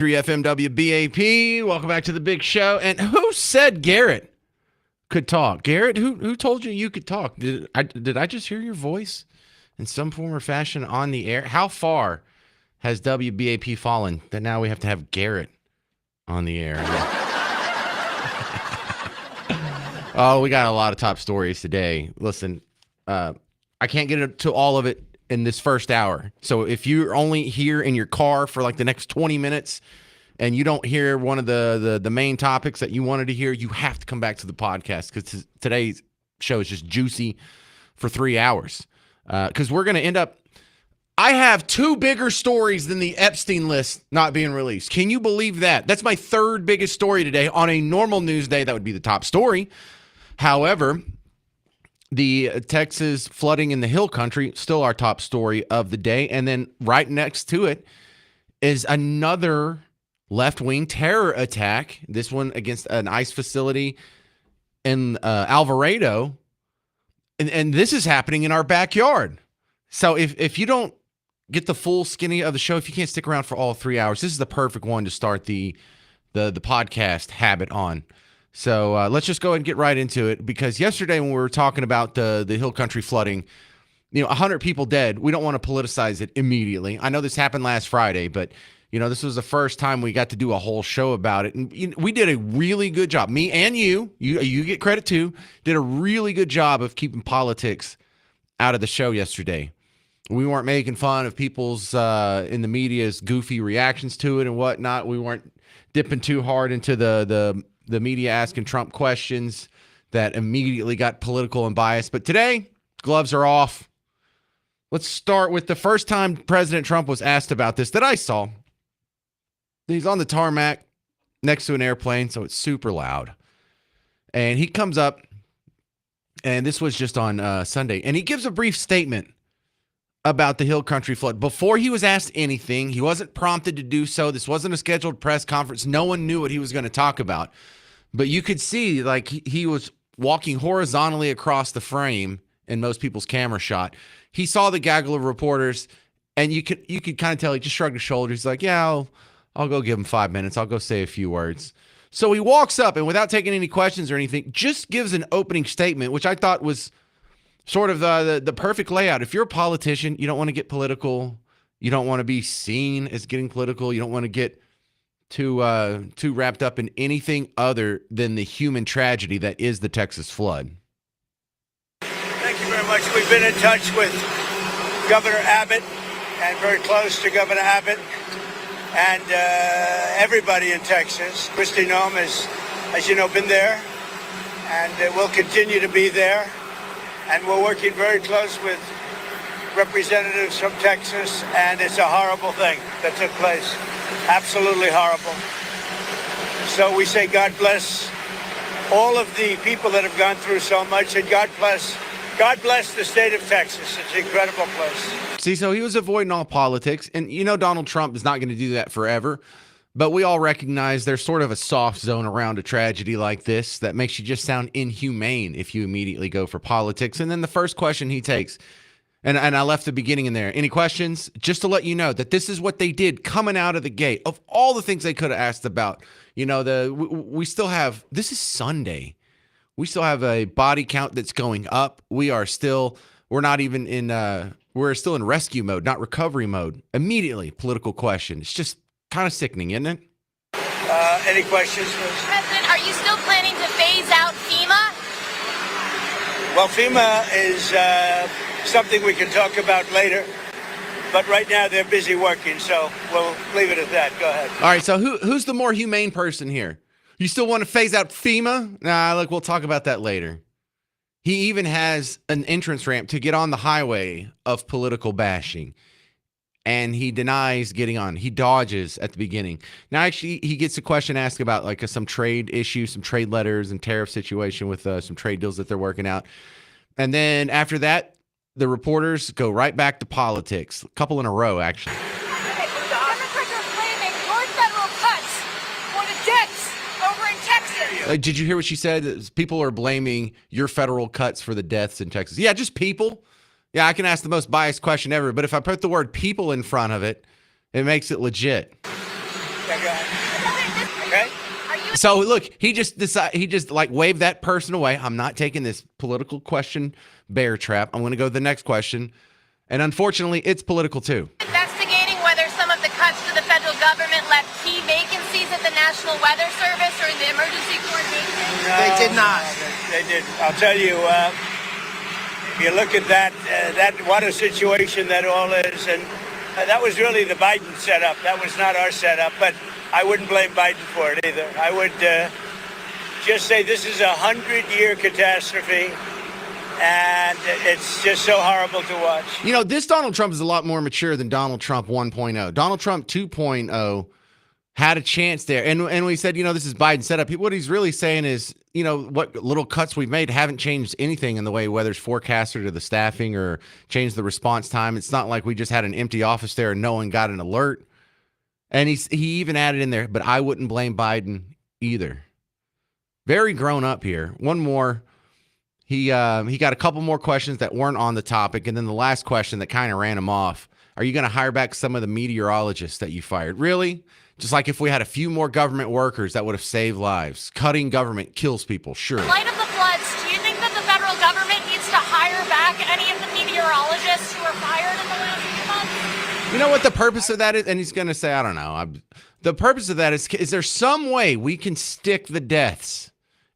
3FM WBAP. Welcome back to the big show. And who said Garrett could talk? Garrett, who told you could talk? Did I just hear your voice in some form or fashion on the air? How far has WBAP fallen that now we have to have Garrett on the air? Oh, we got a lot of top stories today. Listen, I can't get into all of it in this first hour. So if you're only here in your car for like the next 20 minutes and you don't hear one of the main topics that you wanted to hear, you have to come back to the podcast because today's show is just juicy for 3 hours. Because we're going to end up, I have two bigger stories than the Epstein list not being released. Can you believe that? That's my third biggest story today. On a normal news day, that would be the top story. However, the Texas flooding in the Hill Country, still our top story of the day. And then right next to it is another left-wing terror attack, this one against an ICE facility in Alvarado. And this is happening in our backyard. So if you don't get the full skinny of the show, if you can't stick around for all 3 hours, this is the perfect one to start the podcast habit on. So let's just go ahead and get right into it, because yesterday when we were talking about the Hill Country flooding, 100 people dead. We don't want to politicize it immediately. I know this happened last Friday, but this was the first time we got to do a whole show about it, and we did a really good job. Me and you get credit too. Did a really good job of keeping politics out of the show yesterday. We weren't making fun of people's in the media's goofy reactions to it and whatnot. We weren't dipping too hard into the media asking Trump questions that immediately got political and biased. But today, gloves are off. Let's start with the first time President Trump was asked about this that I saw. He's on the tarmac next to an airplane, so it's super loud. And he comes up, and this was just on Sunday, and he gives a brief statement about the Hill Country flood. Before he was asked anything, he wasn't prompted to do so. This wasn't a scheduled press conference. No one knew what he was going to talk about. But you could see like he was walking horizontally across the frame in most people's camera shot. He saw the gaggle of reporters, and you could kind of tell he just shrugged his shoulders. He's like, yeah, I'll go give him 5 minutes. I'll go say a few words. So he walks up, and without taking any questions or anything, just gives an opening statement, which I thought was sort of the perfect layout. If you're a politician, you don't want to get political. You don't want to be seen as getting political. You don't want to get too wrapped up in anything other than the human tragedy that is the Texas flood. Thank you very much. We've been in touch with Governor Abbott and very close to Governor Abbott and everybody in Texas. Kristi Noem has, as you know, been there and will continue to be there. And we're working very close with representatives from Texas, and it's a horrible thing that took place. Absolutely horrible. So we say God bless all of the people that have gone through so much, and God bless the state of Texas. It's an incredible place. See, so he was avoiding all politics, and Donald Trump is not going to do that forever. But we all recognize there's sort of a soft zone around a tragedy like this that makes you just sound inhumane if you immediately go for politics. And then the first question he takes, and I left the beginning in there. Any questions? Just to let you know that this is what they did coming out of the gate. Of all the things they could have asked about, we still have, this is Sunday. We still have a body count that's going up. We're still in rescue mode, not recovery mode. Immediately, political question. It's just kind of sickening, isn't it? Any questions? President, are you still planning to phase out FEMA? Well, FEMA is something we can talk about later. But right now they're busy working, so we'll leave it at that. Go ahead. All right, so who's the more humane person here? You still want to phase out FEMA? Nah, look, we'll talk about that later. He even has an entrance ramp to get on the highway of political bashing. And he denies getting on. He dodges at the beginning. Now, actually, he gets a question asked about like some trade issue, some trade letters and tariff situation with some trade deals that they're working out. And then after that, the reporters go right back to politics. A couple in a row, actually. Democrats are claiming your federal cuts for the debts over in Texas. Did you hear what she said? People are blaming your federal cuts for the deaths in Texas. Yeah, just people. Yeah, I can ask the most biased question ever, but if I put the word people in front of it, it makes it legit. Yeah, go ahead. Okay? Are you So look, he just like waved that person away. I'm not taking this political question bear trap. I'm going to go to the next question. And unfortunately, it's political too. investigating whether some of the cuts to the federal government left key vacancies at the National Weather Service or in the emergency coordination? No, They did not. no, they didn't. I'll tell you, if you look at that what a situation that all is, and that was really the Biden setup. That was not our setup, but I wouldn't blame Biden for it either. I would just say this is a 100-year catastrophe, and it's just so horrible to watch. You know, this Donald Trump is a lot more mature than Donald Trump 1.0. Donald Trump 2.0 had a chance there. And we said, you know, this is Biden setup. What he's really saying is, you know, what little cuts we've made haven't changed anything in the way weather's forecaster to the staffing or changed the response time. It's not like we just had an empty office there and no one got an alert. And he even added in there, but I wouldn't blame Biden either. Very grown up here. One more. He got a couple more questions that weren't on the topic, and then the last question that kind of ran him off. Are you going to hire back some of the meteorologists that you fired? Really? Just like if we had a few more government workers, that would have saved lives. Cutting government kills people, sure. In light of the floods, do you think that the federal government needs to hire back any of the meteorologists who were fired in the last few months? You know what the purpose of that is? And he's going to say, I don't know. The purpose of that is there some way we can stick the deaths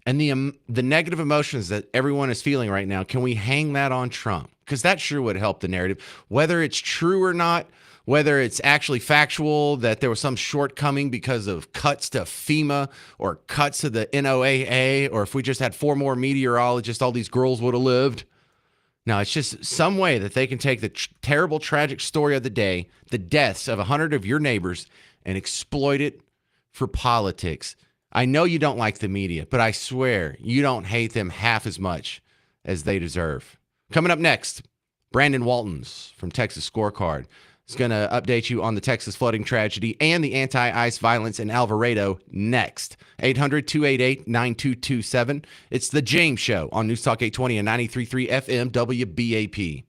and the negative emotions that everyone is feeling right now, can we hang that on Trump? Because that sure would help the narrative. Whether it's true or not, whether it's actually factual that there was some shortcoming because of cuts to FEMA or cuts to the NOAA, or if we just had 4 more meteorologists, all these girls would have lived. No, it's just some way that they can take the terrible, tragic story of the day, the deaths of 100 of your neighbors, and exploit it for politics. I know you don't like the media, but I swear you don't hate them half as much as they deserve. Coming up next, Brandon Waltons from Texas Scorecard is going to update you on the Texas flooding tragedy and the anti-ICE violence in Alvarado next. 800-288-9227. It's The James Show on News Talk 820 and 93.3 FM WBAP.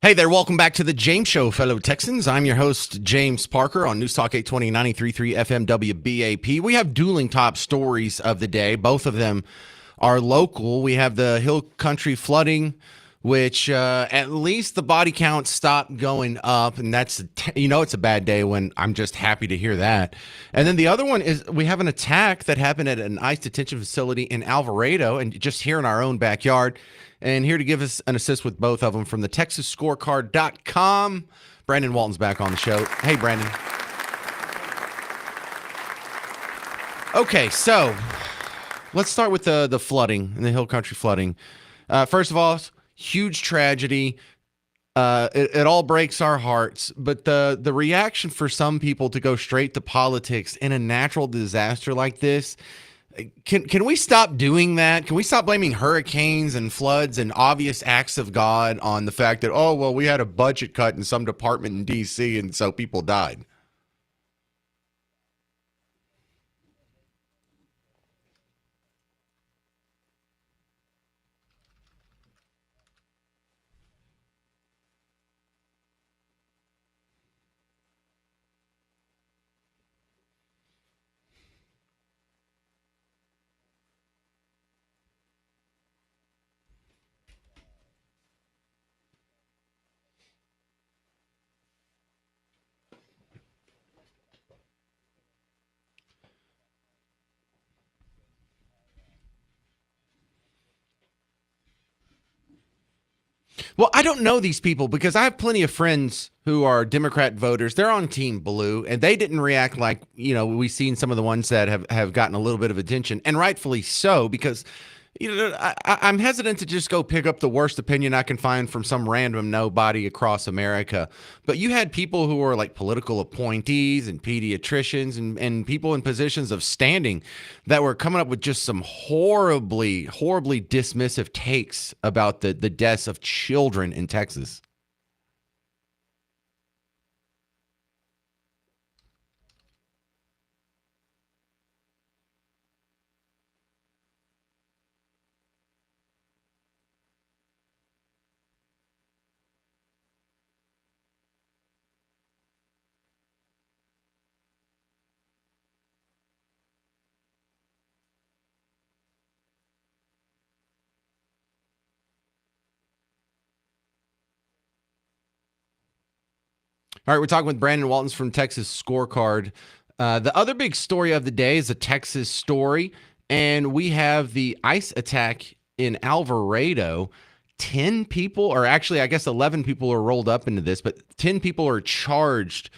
Hey there, welcome back to the James Show, fellow Texans. I'm your host, James Parker, on News Talk 820 93.3 FM WBAP. We have dueling top stories of the day. Both of them are local. We have the Hill Country flooding, which at least the body count stopped going up, and that's, it's a bad day when I'm just happy to hear that. And then the other one is we have an attack that happened at an ICE detention facility in Alvarado, and just here in our own backyard. And here to give us an assist with both of them from the TexasScorecard.com, Brandon Walton's back on the show. Hey, Brandon. Okay, so let's start with the flooding and the Hill Country flooding. First of all, huge tragedy. It all breaks our hearts, but the reaction for some people to go straight to politics in a natural disaster like this. Can we stop doing that? Can we stop blaming hurricanes and floods and obvious acts of God on the fact that, oh, well, we had a budget cut in some department in D.C. and so people died? Well, I don't know these people because I have plenty of friends who are Democrat voters. They're on Team Blue, and they didn't react like, we've seen some of the ones that have gotten a little bit of attention, and rightfully so, because I'm hesitant to just go pick up the worst opinion I can find from some random nobody across America. But you had people who were like political appointees and pediatricians and people in positions of standing that were coming up with just some horribly, horribly dismissive takes about the deaths of children in Texas. All right, we're talking with Brandon Waltons from Texas Scorecard. The other big story of the day is a Texas story, and we have the ICE attack in Alvarado. 10 people, or actually, I guess 11 people are rolled up into this, but 10 people are charged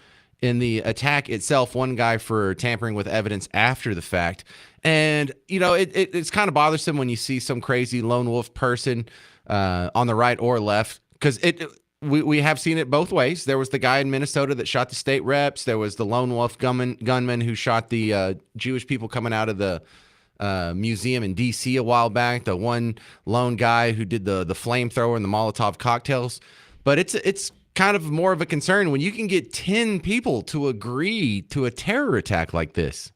in the attack itself. One guy for tampering with evidence after the fact. And, it's kind of bothersome when you see some crazy lone wolf person on the right or left, because we have seen it both ways. There was the guy in Minnesota that shot the state reps. There was the lone wolf gunman who shot the Jewish people coming out of the museum in D.C. a while back. The one lone guy who did the flamethrower and the Molotov cocktails. But it's kind of more of a concern when you can get 10 people to agree to a terror attack like this.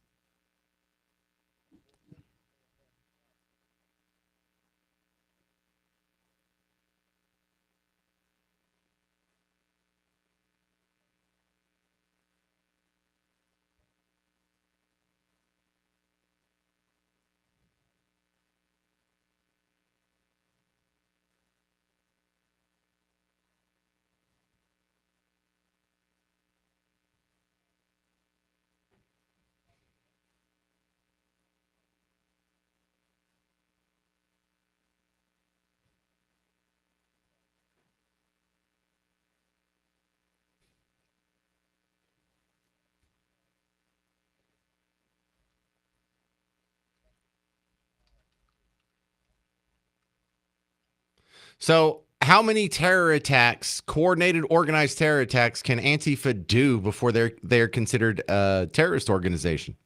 So how many terror attacks, coordinated, organized terror attacks, can Antifa do before they're considered a terrorist organization?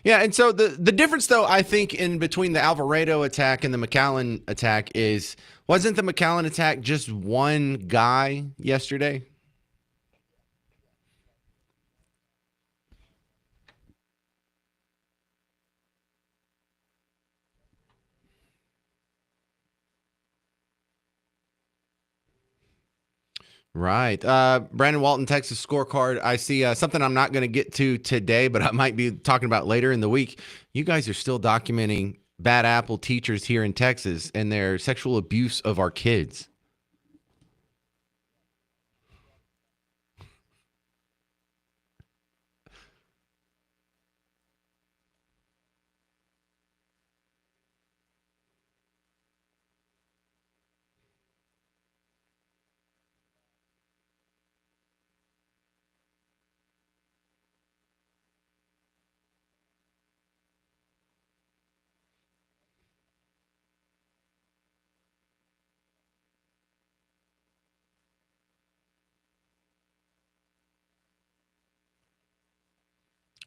Yeah, and so the difference, though, I think, in between the Alvarado attack and the McAllen attack is wasn't the McAllen attack just one guy yesterday? Right. Brandon Walton, Texas scorecard. I see something I'm not going to get to today, but I might be talking about later in the week. You guys are still documenting bad apple teachers here in Texas and their sexual abuse of our kids.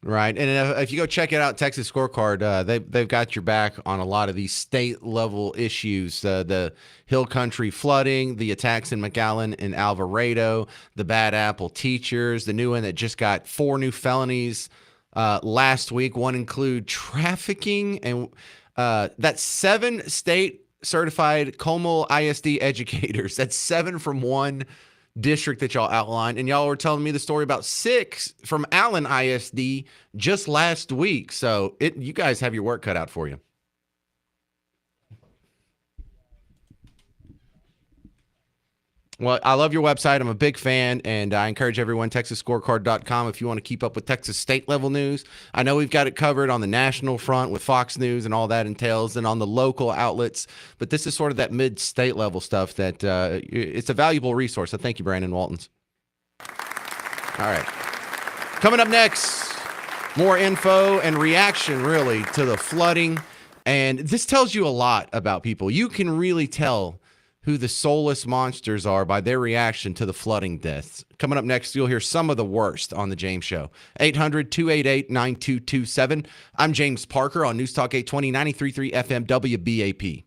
Right, and if you go check it out, Texas Scorecard, they've got your back on a lot of these state level issues: the Hill Country flooding, the attacks in McAllen and Alvarado, the Bad Apple teachers, the new one that just got 4 new felonies last week. One include trafficking, and that's 7 state certified Como ISD educators. That's 7 from one district that y'all outlined, and y'all were telling me the story about 6 from Allen ISD just last week. So you guys have your work cut out for you. Well, I love your website. I'm a big fan, and I encourage everyone, TexasScorecard.com, if you want to keep up with Texas state level news. I know we've got it covered on the national front with Fox News and all that entails, and on the local outlets. But this is sort of that mid-state level stuff that it's a valuable resource. So thank you, Brandon Waltons. All right. Coming up next, more info and reaction, really, to the flooding. And this tells you a lot about people. You can really tell who the soulless monsters are by their reaction to the flooding deaths. Coming up next, you'll hear some of the worst on The James Show. 800-288-9227. I'm James Parker on News Talk 820, 93.3 FM WBAP.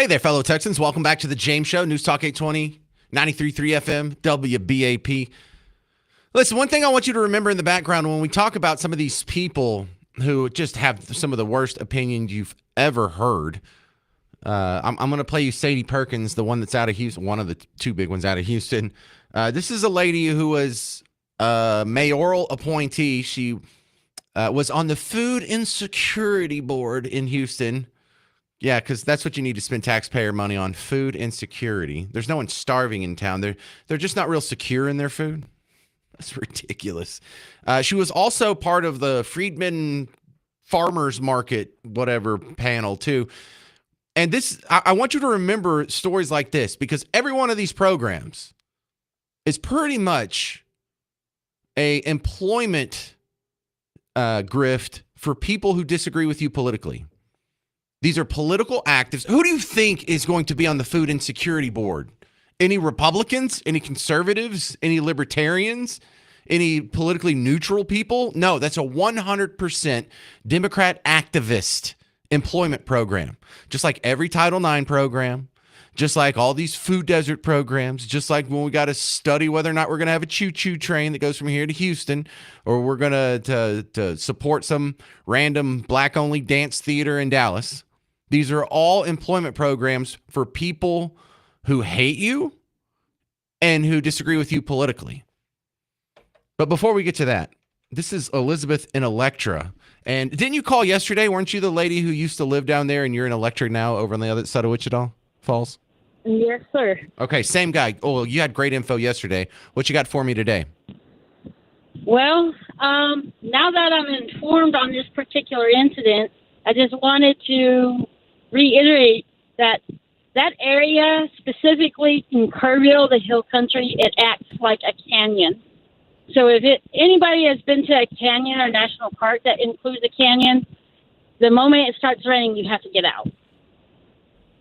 Hey there, fellow Texans. Welcome back to the James Show, News Talk 820, 93.3 FM, WBAP. Listen, one thing I want you to remember in the background when we talk about some of these people who just have some of the worst opinions you've ever heard. I'm going to play you Sadie Perkins, the one that's out of Houston, one of the two big ones out of Houston. This is a lady who was a mayoral appointee. She was on the Food Insecurity Board in Houston. Yeah, because that's what you need to spend taxpayer money on, food insecurity. There's no one starving in town. They're just not real secure in their food. That's ridiculous. She was also part of the Freedmen Farmers Market, whatever, panel, too. And this, I want you to remember stories like this, because every one of these programs is pretty much a employment grift for people who disagree with you politically. These are political activists. Who do you think is going to be on the Food Insecurity Board? Any Republicans? Any conservatives? Any libertarians? Any politically neutral people? No, that's a 100% Democrat activist employment program. Just like every Title IX program, just like all these food desert programs, just like when we got to study whether or not we're going to have a choo-choo train that goes from here to Houston, or we're going to support some random black-only dance theater in Dallas. These are all employment programs for people who hate you and who disagree with you politically. But before we get to that, this is Elizabeth in Electra. And didn't you call yesterday? Weren't you the lady who used to live down there and you're in Electra now over on the other side of Wichita Falls? Yes, sir. Okay, same guy. Oh, you had great info yesterday. What you got for me today? Well, now that I'm informed on this particular incident, I just wanted to reiterate that that area, specifically in Kerrville, the hill country, it acts like a canyon. So if anybody has been to a canyon or national park that includes a canyon, the moment it starts raining, you have to get out.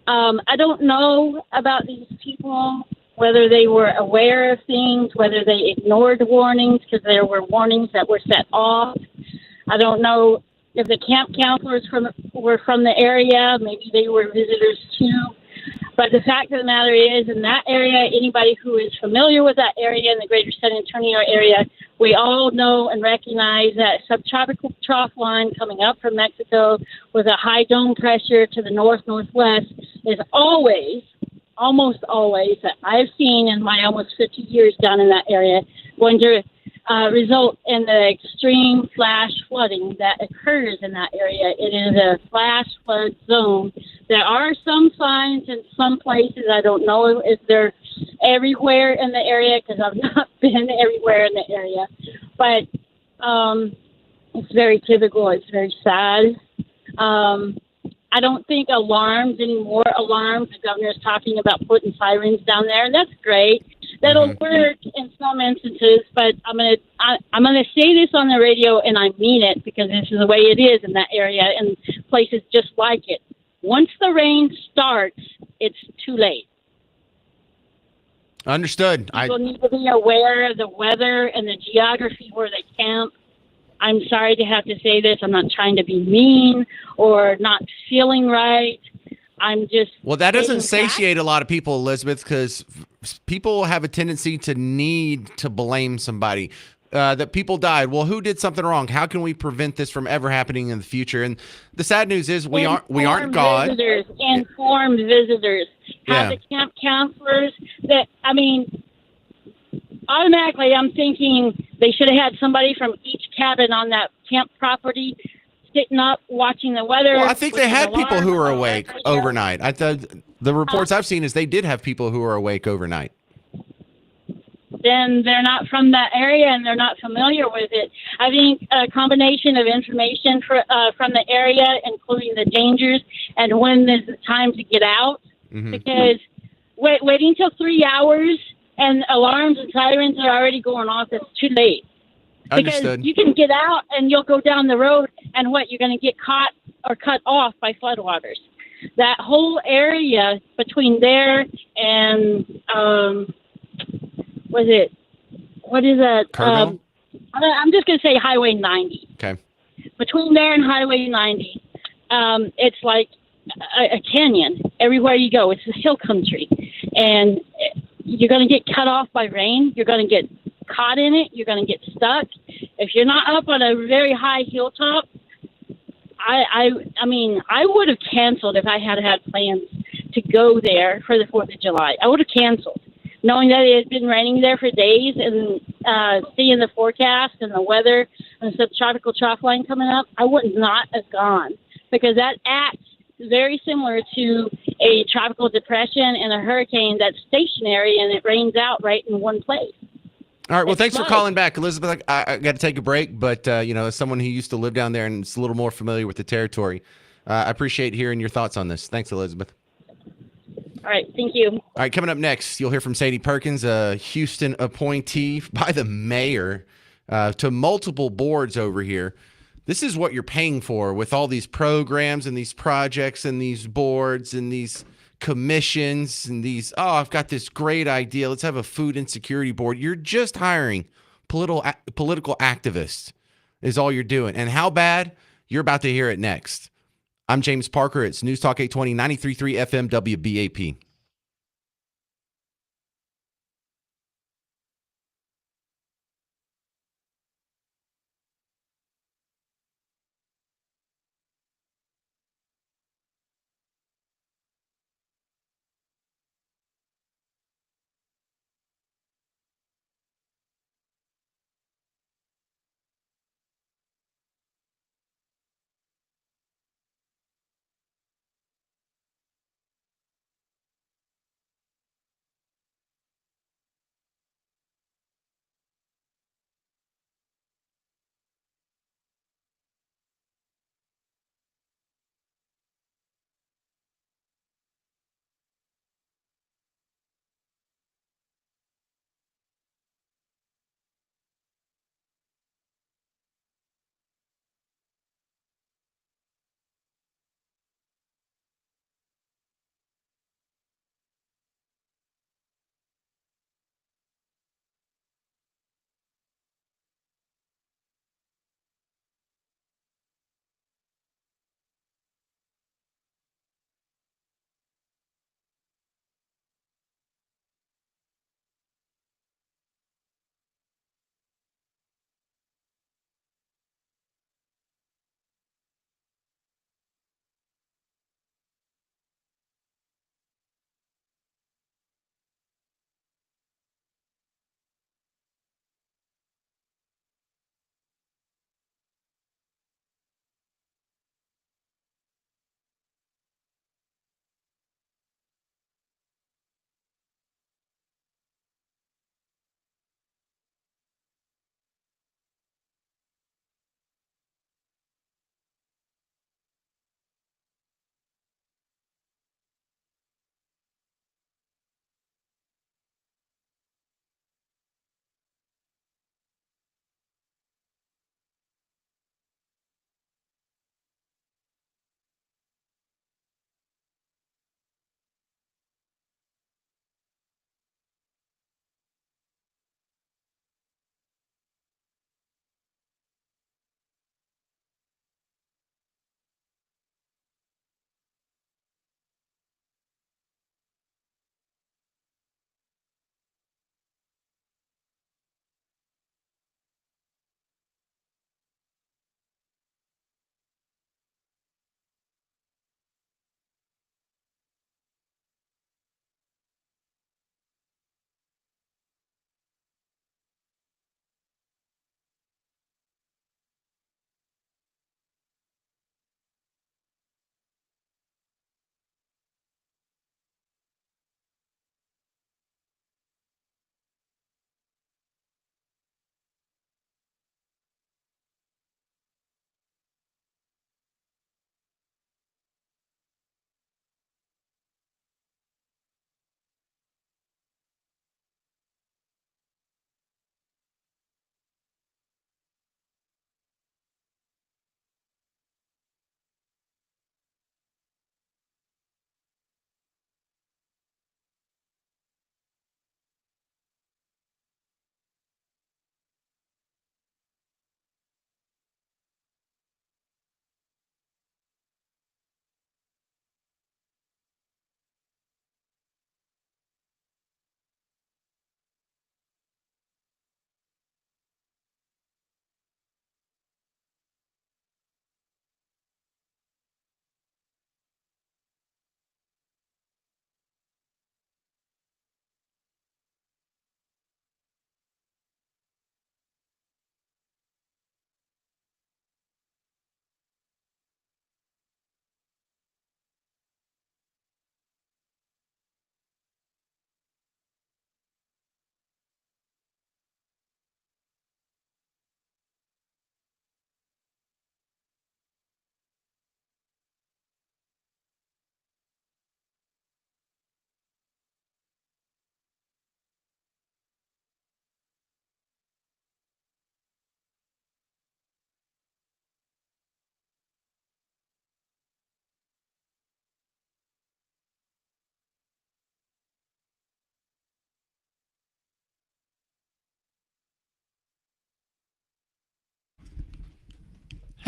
I don't know about these people, whether they were aware of things, whether they ignored warnings because there were warnings that were set off. I don't know if the camp counselors were from the area. Maybe they were visitors too. But the fact of the matter is, in that area, anybody who is familiar with that area in the greater San Antonio area, we all know and recognize that subtropical trough line coming up from Mexico with a high dome pressure to the north-northwest is almost always, that I've seen in my almost 50 years down in that area, going to result in the extreme flash flooding that occurs in that area. It is a flash flood zone. There are some signs in some places. I don't know if they're everywhere in the area because I've not been everywhere in the area. But it's very typical. It's very sad. I don't think alarms anymore. Alarms. The governor's talking about putting sirens down there, and that's great. That'll work in some instances, but I'm gonna say this on the radio, and I mean it because this is the way it is in that area and places just like it. Once the rain starts, it's too late. Understood. People need to be aware of the weather and the geography where they camp. I'm sorry to have to say this. I'm not trying to be mean or not feeling right. I'm just... Well, that doesn't satiate a lot of people, Elizabeth, because people have a tendency to need to blame somebody. That people died. Well, who did something wrong? How can we prevent this from ever happening in the future? And the sad news is we aren't God. Informed visitors. Have the camp counselors that, automatically I'm thinking they should have had somebody from each cabin on that camp property sitting up watching the weather. Well, I think they had people who were awake overnight. The reports I've seen is they did have people who were awake overnight. Then they're not from that area and they're not familiar with it. I think a combination of information from the area, including the dangers and when there's the time to get out, because waiting until 3 hours and alarms and sirens are already going off, it's too late. Understood. Because you can get out and you'll go down the road and you're going to get caught or cut off by floodwaters. That whole area between there and, what is that? I'm just going to say Highway 90. Okay. Between there and Highway 90, it's like a canyon everywhere you go. It's a hill country, and you're going to get cut off by rain. You're going to get caught in it. You're going to get stuck. If you're not up on a very high hilltop, I mean, I would have canceled if I had plans to go there for the 4th of July. I would have canceled, knowing that it had been raining there for days, and seeing the forecast and the weather and the subtropical trough line coming up. I would not have gone, because that acts very similar to a tropical depression and a hurricane that's stationary and it rains out right in one place. All right. Well, It's thanks for flood. calling back, Elizabeth. I got to take a break, but as someone who used to live down there and is a little more familiar with the territory, I appreciate hearing your thoughts on this. Thanks, Elizabeth. All right. Thank you. All right. Coming up next, you'll hear from Sadie Perkins, a Houston appointee by the mayor to multiple boards over here. This is what you're paying for with all these programs and these projects and these boards and these commissions and these, I've got this great idea. Let's have a food insecurity board. You're just hiring political activists is all you're doing. And how bad? You're about to hear it next. I'm James Parker. It's News Talk 820, 93.3 FM WBAP.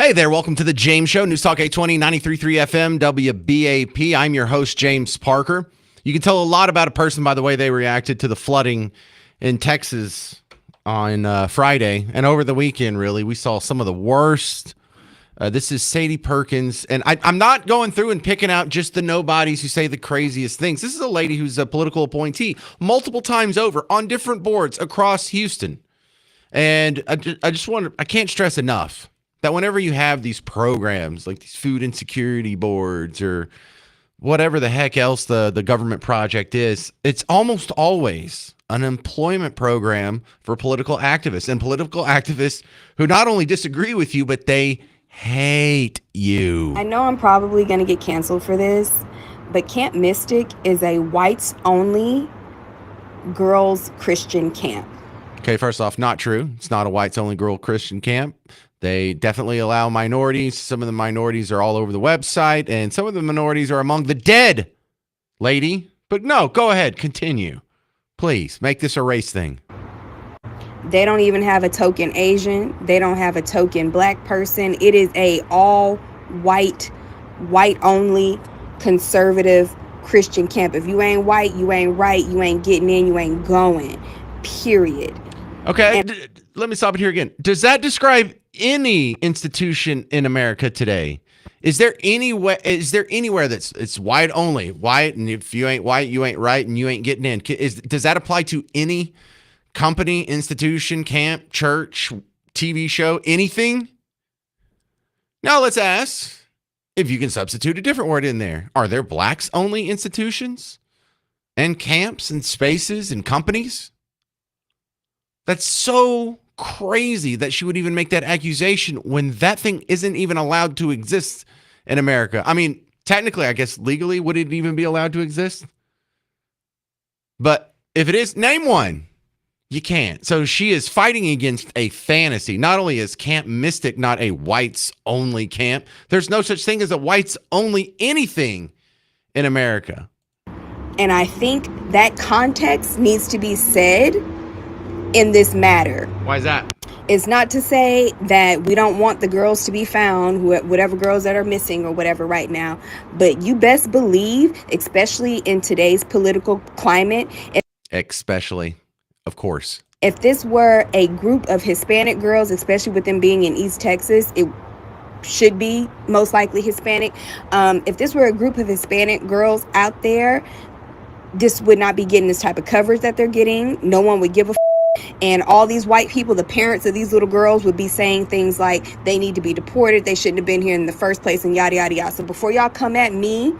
Hey there, welcome to the James Show, News Talk 820, 93.3 FM, WBAP. I'm your host, James Parker. You can tell a lot about a person by the way they reacted to the flooding in Texas on Friday. And over the weekend, really, we saw some of the worst. This is Sadie Perkins. And I'm not going through and picking out just the nobodies who say the craziest things. This is a lady who's a political appointee multiple times over on different boards across Houston. And I can't stress enough that whenever you have these programs like these food insecurity boards or whatever the heck else the government project is, it's almost always an employment program for political activists and political activists who not only disagree with you, but they hate you. I know I'm probably going to get canceled for this, but Camp Mystic is a whites-only girls' Christian camp. Okay, first off, not true. It's not a whites-only girl Christian camp. They definitely allow minorities. Some of the minorities are all over the website, and some of the minorities are among the dead, lady. But no, go ahead. Continue. Please, make this a race thing. They don't even have a token Asian. They don't have a token black person. It is a all-white, white-only, conservative Christian camp. If you ain't white, you ain't right, you ain't getting in, you ain't going, period. Okay, let me stop it here again. Does that describe any institution in America today? Is there anywhere that's it's white only, white, and if you ain't white, you ain't right, and you ain't getting in? Does that apply to any company, institution, camp, church, TV show, anything? Now let's ask if you can substitute a different word in there. Are there blacks only institutions and camps and spaces and companies? That's so crazy that she would even make that accusation when that thing isn't even allowed to exist in America. I mean, technically, I guess legally, would it even be allowed to exist? But if it is, name one. You can't. So she is fighting against a fantasy. Not only is Camp Mystic not a whites-only camp, there's no such thing as a whites-only anything in America. And I think that context needs to be said in this matter. Why is that? It's not to say that we don't want the girls to be found, whatever girls that are missing or whatever right now, but you best believe, especially in today's political climate, Especially, of course. If this were a group of Hispanic girls, especially with them being in East Texas, it should be most likely Hispanic. If this were a group of Hispanic girls out there, this would not be getting this type of coverage that they're getting. No one would give a and all these white people, the parents of these little girls, would be saying things like they need to be deported, they shouldn't have been here in the first place, and yada yada yada. So before y'all come at me,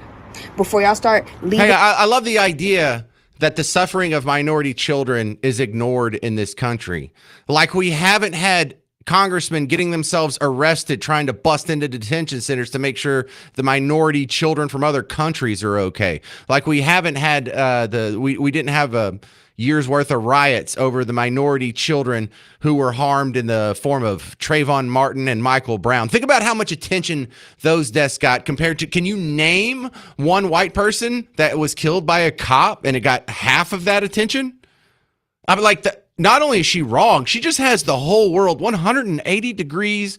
before y'all start leaving, hey, I love the idea that the suffering of minority children is ignored in this country. Like we haven't had congressmen getting themselves arrested trying to bust into detention centers to make sure the minority children from other countries are okay. Like we haven't had we didn't have a years worth of riots over the minority children who were harmed in the form of Trayvon Martin and Michael Brown. Think about how much attention those deaths got compared to, can you name one white person that was killed by a cop and it got half of that attention? I mean, like, not only is she wrong, she just has the whole world 180 degrees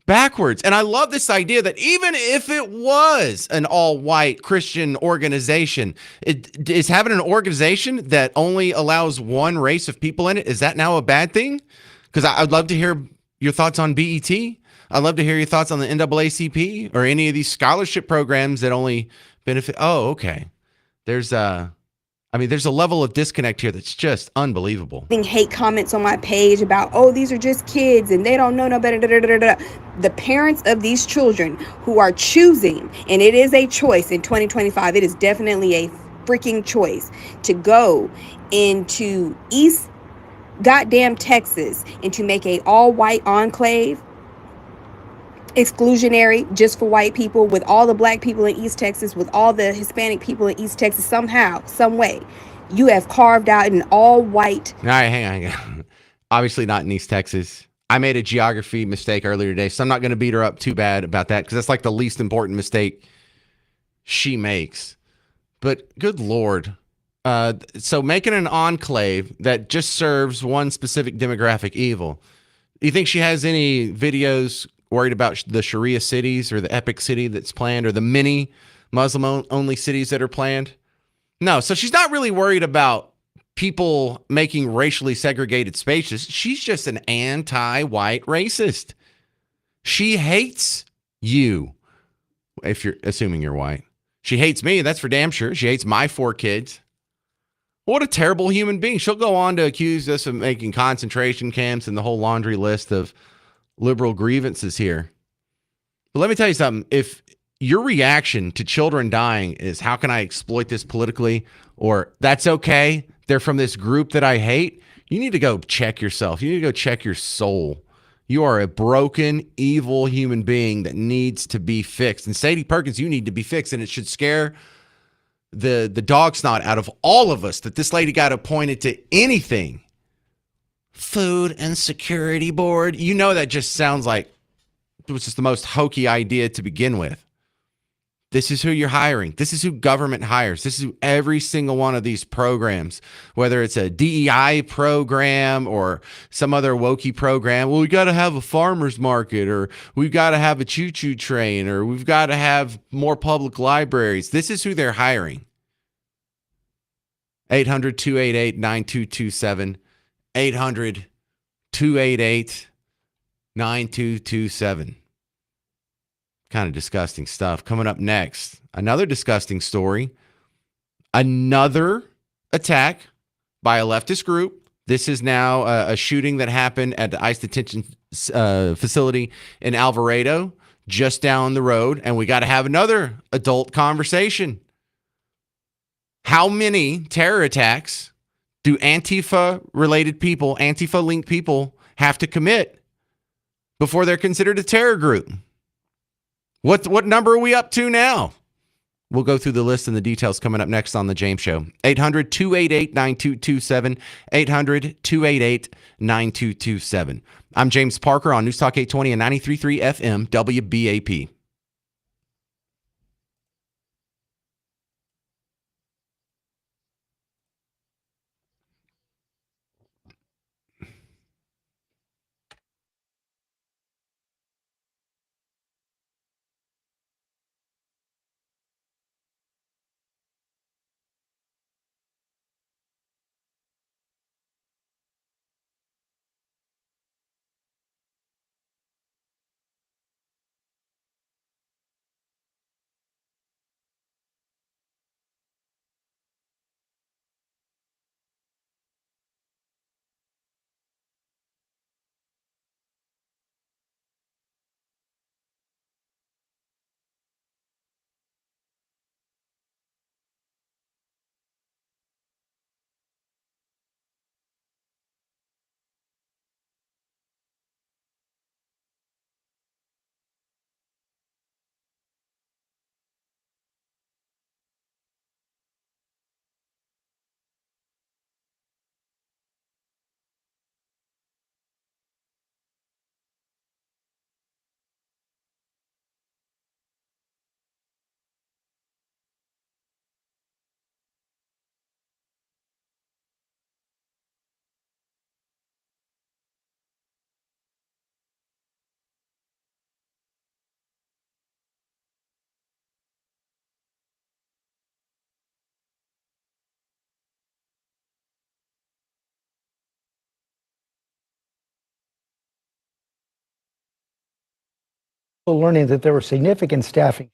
backwards. And I love this idea that even if it was an all-white Christian organization, it is having an organization that only allows one race of people in it. Is that now a bad thing? Because I'd love to hear your thoughts on BET. I'd love to hear your thoughts on the NAACP or any of these scholarship programs that only benefit. Oh, okay. There's a level of disconnect here that's just unbelievable. Hate comments on my page about, oh, these are just kids and they don't know no better. Da, da, da, da. The parents of these children who are choosing, and it is a choice in 2025, it is definitely a freaking choice to go into East goddamn Texas and to make a all-white enclave exclusionary just for white people, with all the black people in East Texas, with all the Hispanic people in East Texas. Somehow, some way, you have carved out an all-white. All right, hang on. Obviously not in East Texas. I made a geography mistake earlier today, so I'm not going to beat her up too bad about that because that's like the least important mistake she makes. But good Lord. So making an enclave that just serves one specific demographic evil. Do you think she has any videos worried about the Sharia cities or the epic city that's planned or the many Muslim-only cities that are planned. No, so she's not really worried about people making racially segregated spaces. She's just an anti-white racist. She hates you, if you're assuming you're white. She hates me, that's for damn sure. She hates my 4 kids. What a terrible human being. She'll go on to accuse us of making concentration camps and the whole laundry list of liberal grievances here. But let me tell you something. If your reaction to children dying is, how can I exploit this politically? Or that's okay, they're from this group that I hate. You need to go check yourself. You need to go check your soul. You are a broken, evil human being that needs to be fixed. And Sadie Perkins, you need to be fixed. And it should scare the dog snot out of all of us that this lady got appointed to anything. Food and Security Board. You know, that just sounds like it was just the most hokey idea to begin with. This is who you're hiring. This is who government hires. This is who every single one of these programs, whether it's a DEI program or some other wokey program. Well, we got to have a farmer's market, or we've got to have a choo-choo train, or we've got to have more public libraries. This is who they're hiring. 800-288-9227. 800-288-9227. Kind of disgusting stuff. Coming up next, another disgusting story. Another attack by a leftist group. This is now a shooting that happened at the ICE detention facility in Alvarado, just down the road. And we got to have another adult conversation. How many terror attacks do Antifa-related people, Antifa-linked people, have to commit before they're considered a terror group? What number are we up to now? We'll go through the list and the details coming up next on The James Show. 800-288-9227. 800-288-9227. I'm James Parker on News Talk 820 and 93.3 FM WBAP. Learning that there were significant staffing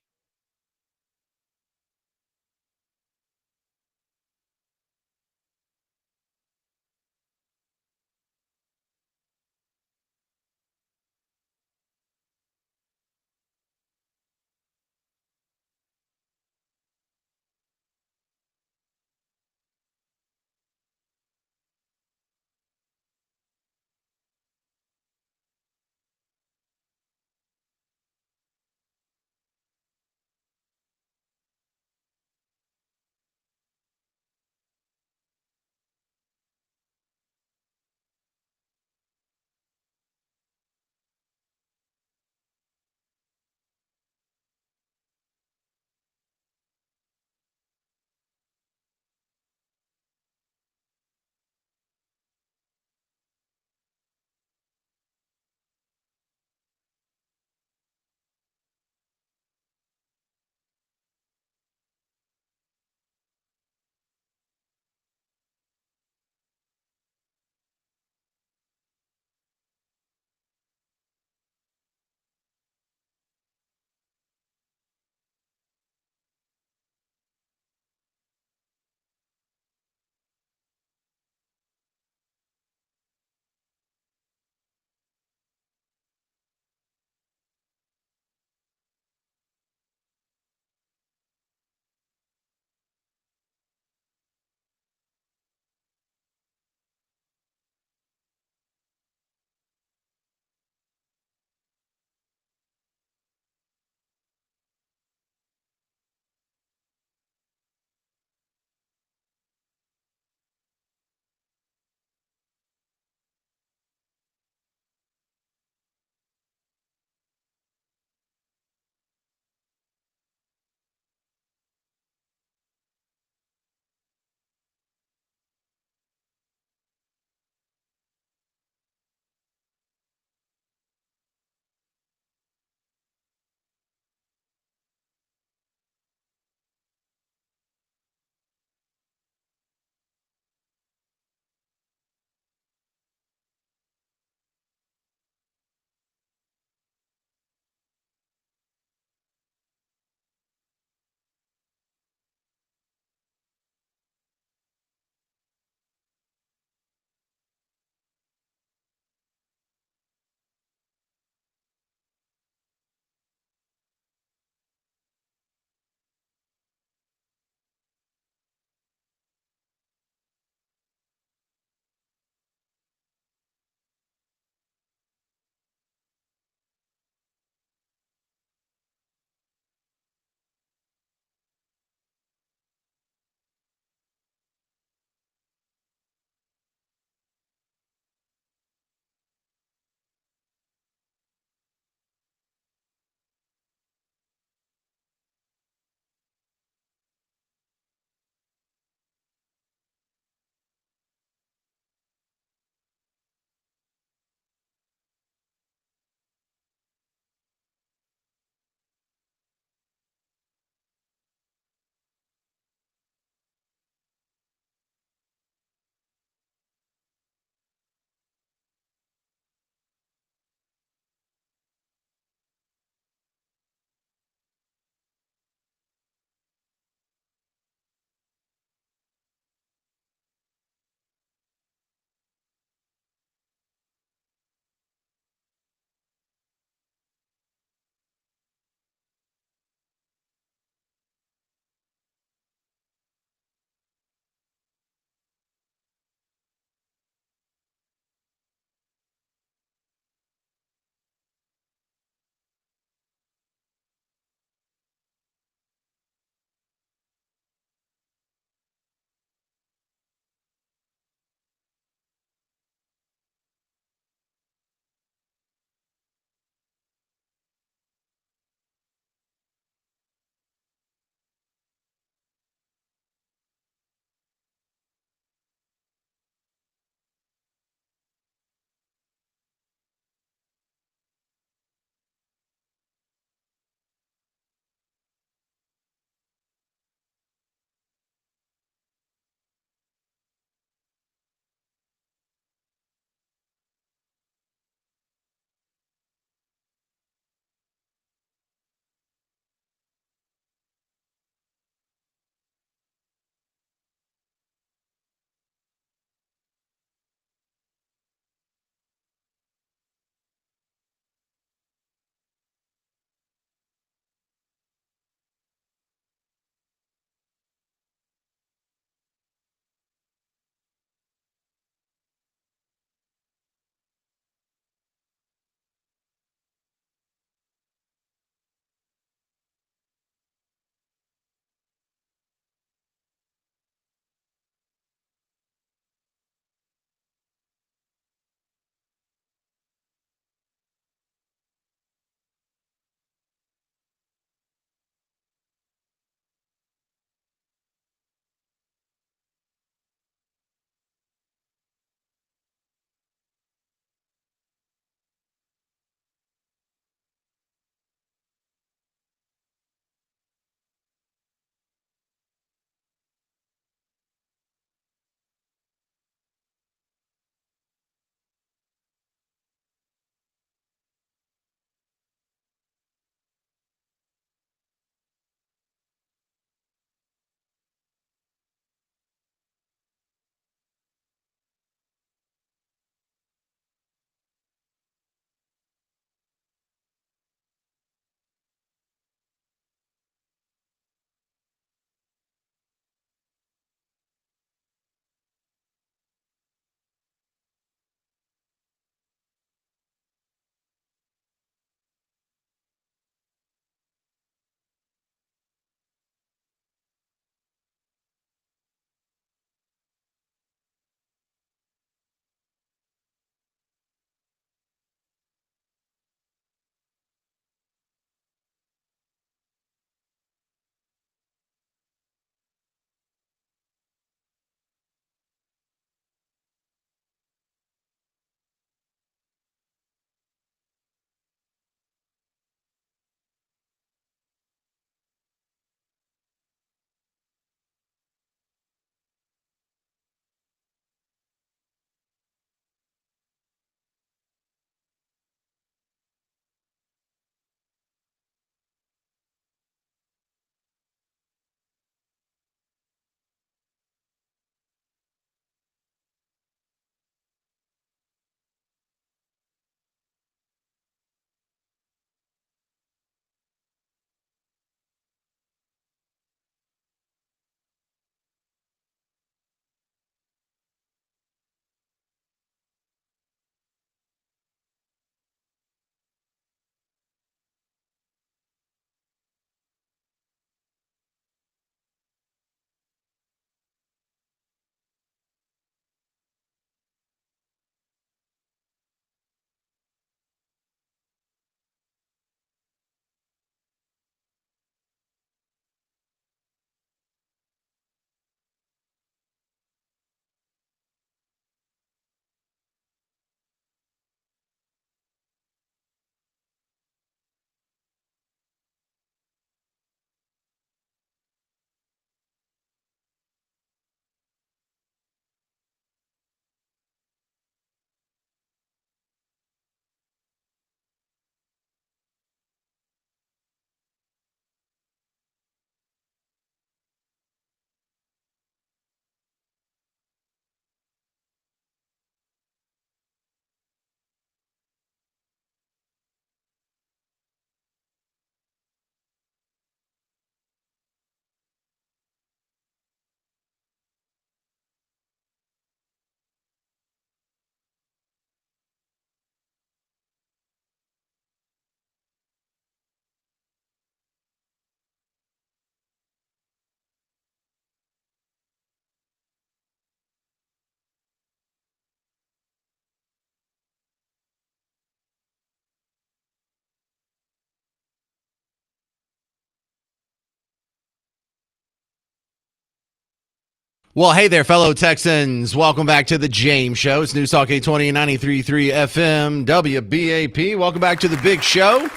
Well, hey there, fellow Texans. Welcome back to the James Show. It's News Talk 820 and 93.3 FM WBAP. Welcome back to the big show.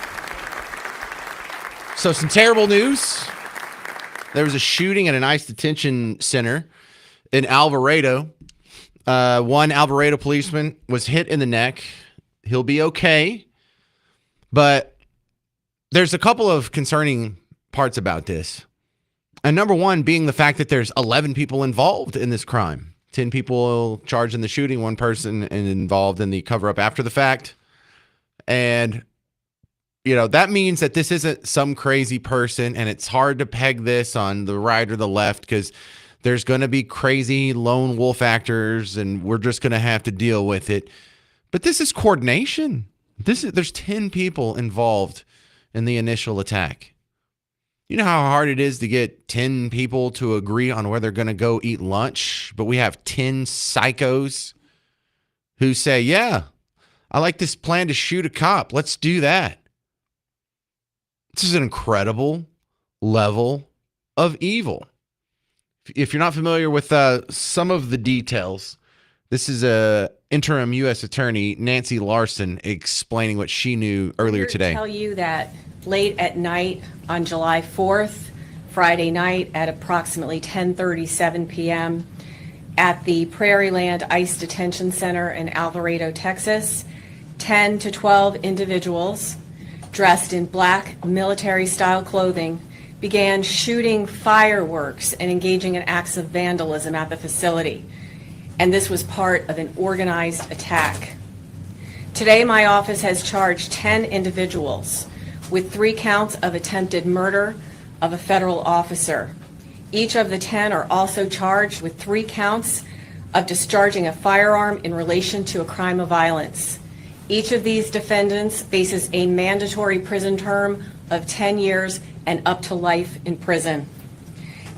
So some terrible news. There was a shooting at an ICE detention center in Alvarado. One Alvarado policeman was hit in the neck. He'll be okay. But there's a couple of concerning parts about this. And number one being the fact that there's 11 people involved in this crime. 10 people charged in the shooting, one person involved in the cover-up after the fact. And, you know, that means that this isn't some crazy person, and it's hard to peg this on the right or the left because there's going to be crazy lone wolf actors, and we're just going to have to deal with it. But this is coordination. There's 10 people involved in the initial attack. You know how hard it is to get 10 people to agree on where they're going to go eat lunch, but we have 10 psychos who say, yeah, I like this plan to shoot a cop. Let's do that. This is an incredible level of evil. If you're not familiar with some of the details, this is interim U.S. Attorney Nancy Larson explaining what she knew earlier today. I tell you that late at night on July 4th, Friday night at approximately 10:37 p.m. at the Prairieland ICE Detention Center in Alvarado, Texas, 10 to 12 individuals dressed in black military-style clothing began shooting fireworks and engaging in acts of vandalism at the facility. And this was part of an organized attack. Today, my office has charged 10 individuals with 3 counts of attempted murder of a federal officer. Each of the 10 are also charged with 3 counts of discharging a firearm in relation to a crime of violence. Each of these defendants faces a mandatory prison term of 10 years and up to life in prison.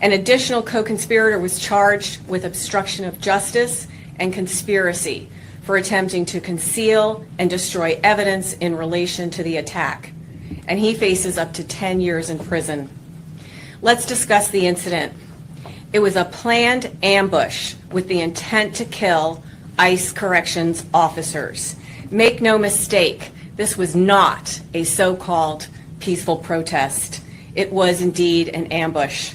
An additional co-conspirator was charged with obstruction of justice and conspiracy for attempting to conceal and destroy evidence in relation to the attack, and he faces up to 10 years in prison. Let's discuss the incident. It was a planned ambush with the intent to kill ICE corrections officers. Make no mistake, this was not a so-called peaceful protest. It was indeed an ambush.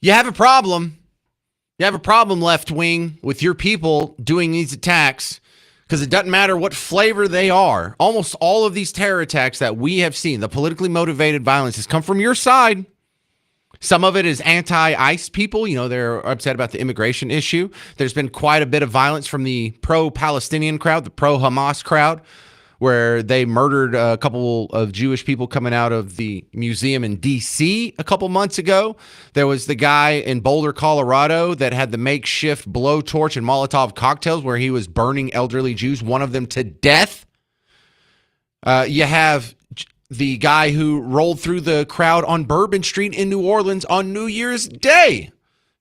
You have a problem. You have a problem, left wing, with your people doing these attacks because it doesn't matter what flavor they are. Almost all of these terror attacks that we have seen, the politically motivated violence, has come from your side. Some of it is anti-ICE people. You know, they're upset about the immigration issue. There's been quite a bit of violence from the pro-Palestinian crowd, the pro-Hamas crowd, where they murdered a couple of Jewish people coming out of the museum in D.C. a couple months ago. There was the guy in Boulder, Colorado, that had the makeshift blowtorch and Molotov cocktails where he was burning elderly Jews, one of them to death. You have the guy who rolled through the crowd on Bourbon Street in New Orleans on New Year's Day,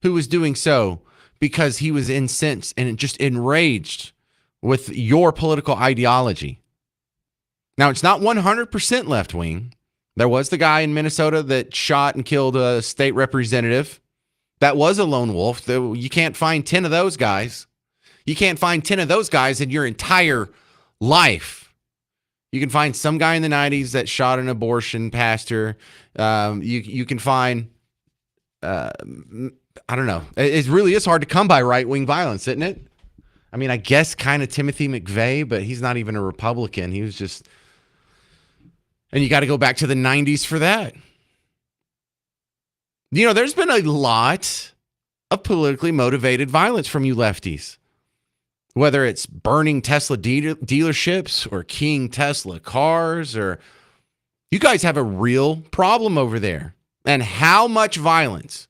who was doing so because he was incensed and just enraged with your political ideology. Now, it's not 100% left wing. There was the guy in Minnesota that shot and killed a state representative. That was a lone wolf. You can't find 10 of those guys. You can't find 10 of those guys in your entire life. You can find some guy in the 90s that shot an abortion pastor. You can find, I don't know. It really is hard to come by right-wing violence, isn't it? I mean, I guess kind of Timothy McVeigh, but he's not even a Republican. He was just... And you got to go back to the 90s for that. You know, there's been a lot of politically motivated violence from you lefties. Whether it's burning Tesla dealerships or keying Tesla cars, or you guys have a real problem over there. And how much violence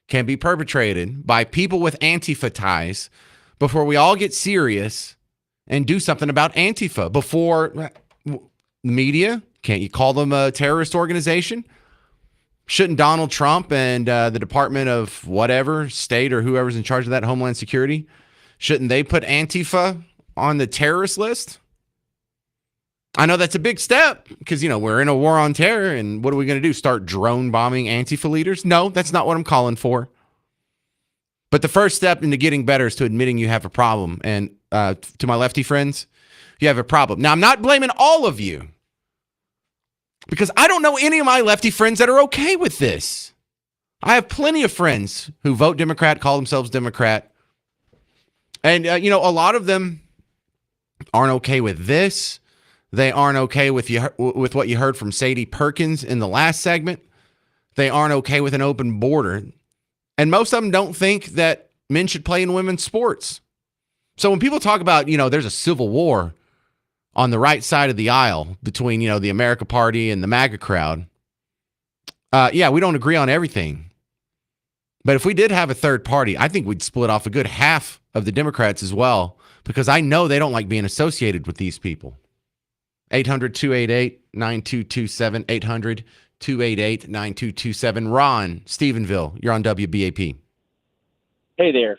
can be perpetrated by people with Antifa ties before we all get serious and do something about Antifa? Before media, can't you call them a terrorist organization? Shouldn't Donald Trump and the Department of whatever, state or whoever's in charge of that, Homeland Security, shouldn't they put Antifa on the terrorist list? I know that's a big step because, you know, we're in a war on terror, and what are we going to do? Start drone bombing Antifa leaders? No, that's not what I'm calling for. But the first step into getting better is to admitting you have a problem. And to my lefty friends, you have a problem. Now, I'm not blaming all of you because I don't know any of my lefty friends that are okay with this. I have plenty of friends who vote Democrat, call themselves Democrat. And, a lot of them aren't okay with this. They aren't okay with what you heard from Sadie Perkins in the last segment. They aren't okay with an open border. And most of them don't think that men should play in women's sports. So when people talk about, there's a civil war on the right side of the aisle between, the America Party and the MAGA crowd, we don't agree on everything. But if we did have a third party, I think we'd split off a good half of the Democrats as well, because I know they don't like being associated with these people. 800-288-9227, 800-288-9227. Ron, Stephenville, you're on WBAP. Hey there.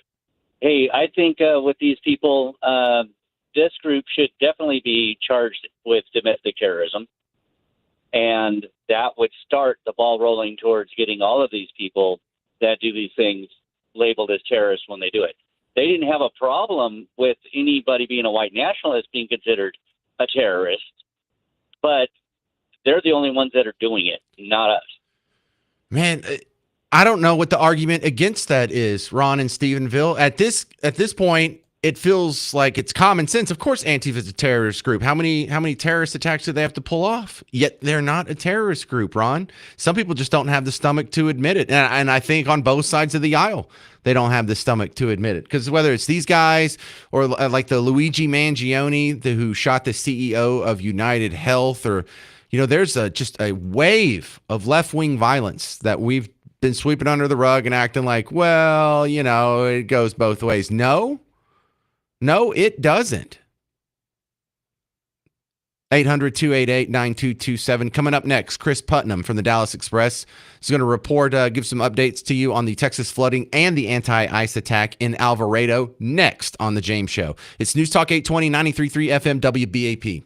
Hey, I think with these people, this group should definitely be charged with domestic terrorism. And that would start the ball rolling towards getting all of these people that do these things labeled as terrorists when they do it. They didn't have a problem with anybody being a white nationalist being considered a terrorist, but they're the only ones that are doing it, not us. Man, I don't know what the argument against that is, Ron and Stephenville. At this point, it feels like it's common sense. Of course, Antifa is a terrorist group. How many terrorist attacks do they have to pull off? Yet they're not a terrorist group, Ron. Some people just don't have the stomach to admit it. And I think on both sides of the aisle, they don't have the stomach to admit it. Because whether it's these guys or like the Luigi Mangione, who shot the CEO of United Health, or, there's just a wave of left-wing violence that we've been sweeping under the rug and acting like, well, it goes both ways. No, it doesn't. 800-288-9227. Coming up next, Chris Putnam from the Dallas Express is going to report, give some updates to you on the Texas flooding and the anti-ICE attack in Alvarado next on The James Show. It's News Talk 820, 93.3 FM, WBAP.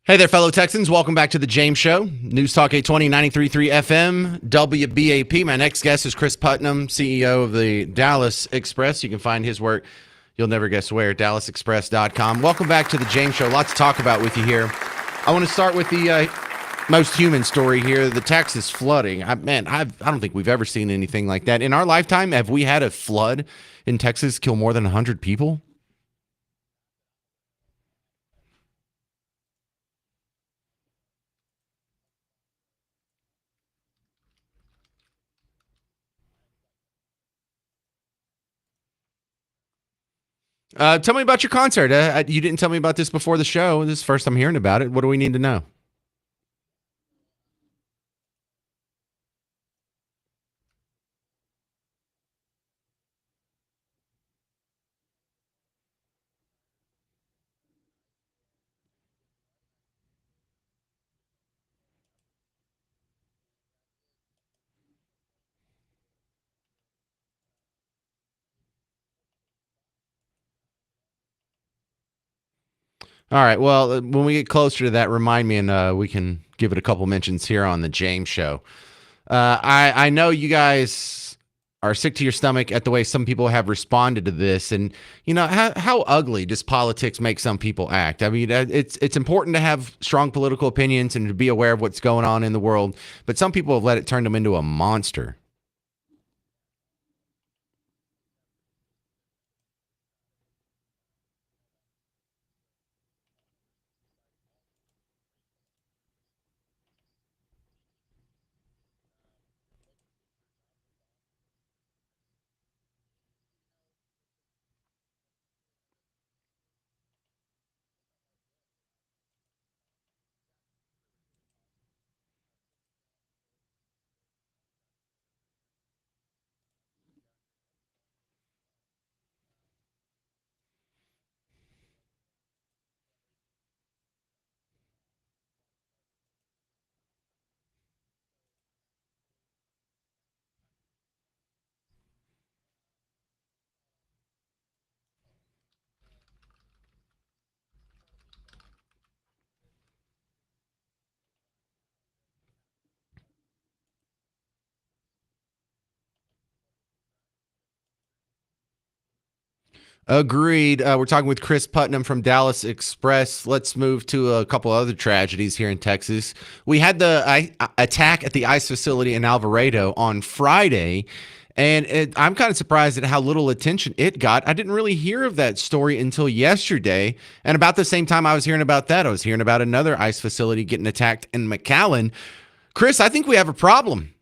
Hey there, fellow Texans. Welcome back to the James Show. News Talk 820, 93.3 FM, WBAP. My next guest is Chris Putnam, CEO of the Dallas Express. You can find his work, you'll never guess where, dallasexpress.com. Welcome back to the James Show. Lots to talk about with you here. I want to start with the most human story here, the Texas flooding. I don't think we've ever seen anything like that. In our lifetime, have we had a flood in Texas kill more than 100 people? Tell me about your concert. You didn't tell me about this before the show. This is the first I'm hearing about it. What do we need to know? All right. Well, when we get closer to that, remind me, and we can give it a couple mentions here on the James Show. I know you guys are sick to your stomach at the way some people have responded to this, and how ugly does politics make some people act? I mean, it's important to have strong political opinions and to be aware of what's going on in the world, but some people have let it turn them into a monster. Agreed. We're talking with Chris Putnam from Dallas Express. Let's move to a couple other tragedies here in Texas. We had the attack at the ICE facility in Alvarado on Friday, and I'm kind of surprised at how little attention it got. I didn't really hear of that story until yesterday, and about the same time I was hearing about that, I was hearing about another ICE facility getting attacked in McAllen. Chris, I think we have a problem.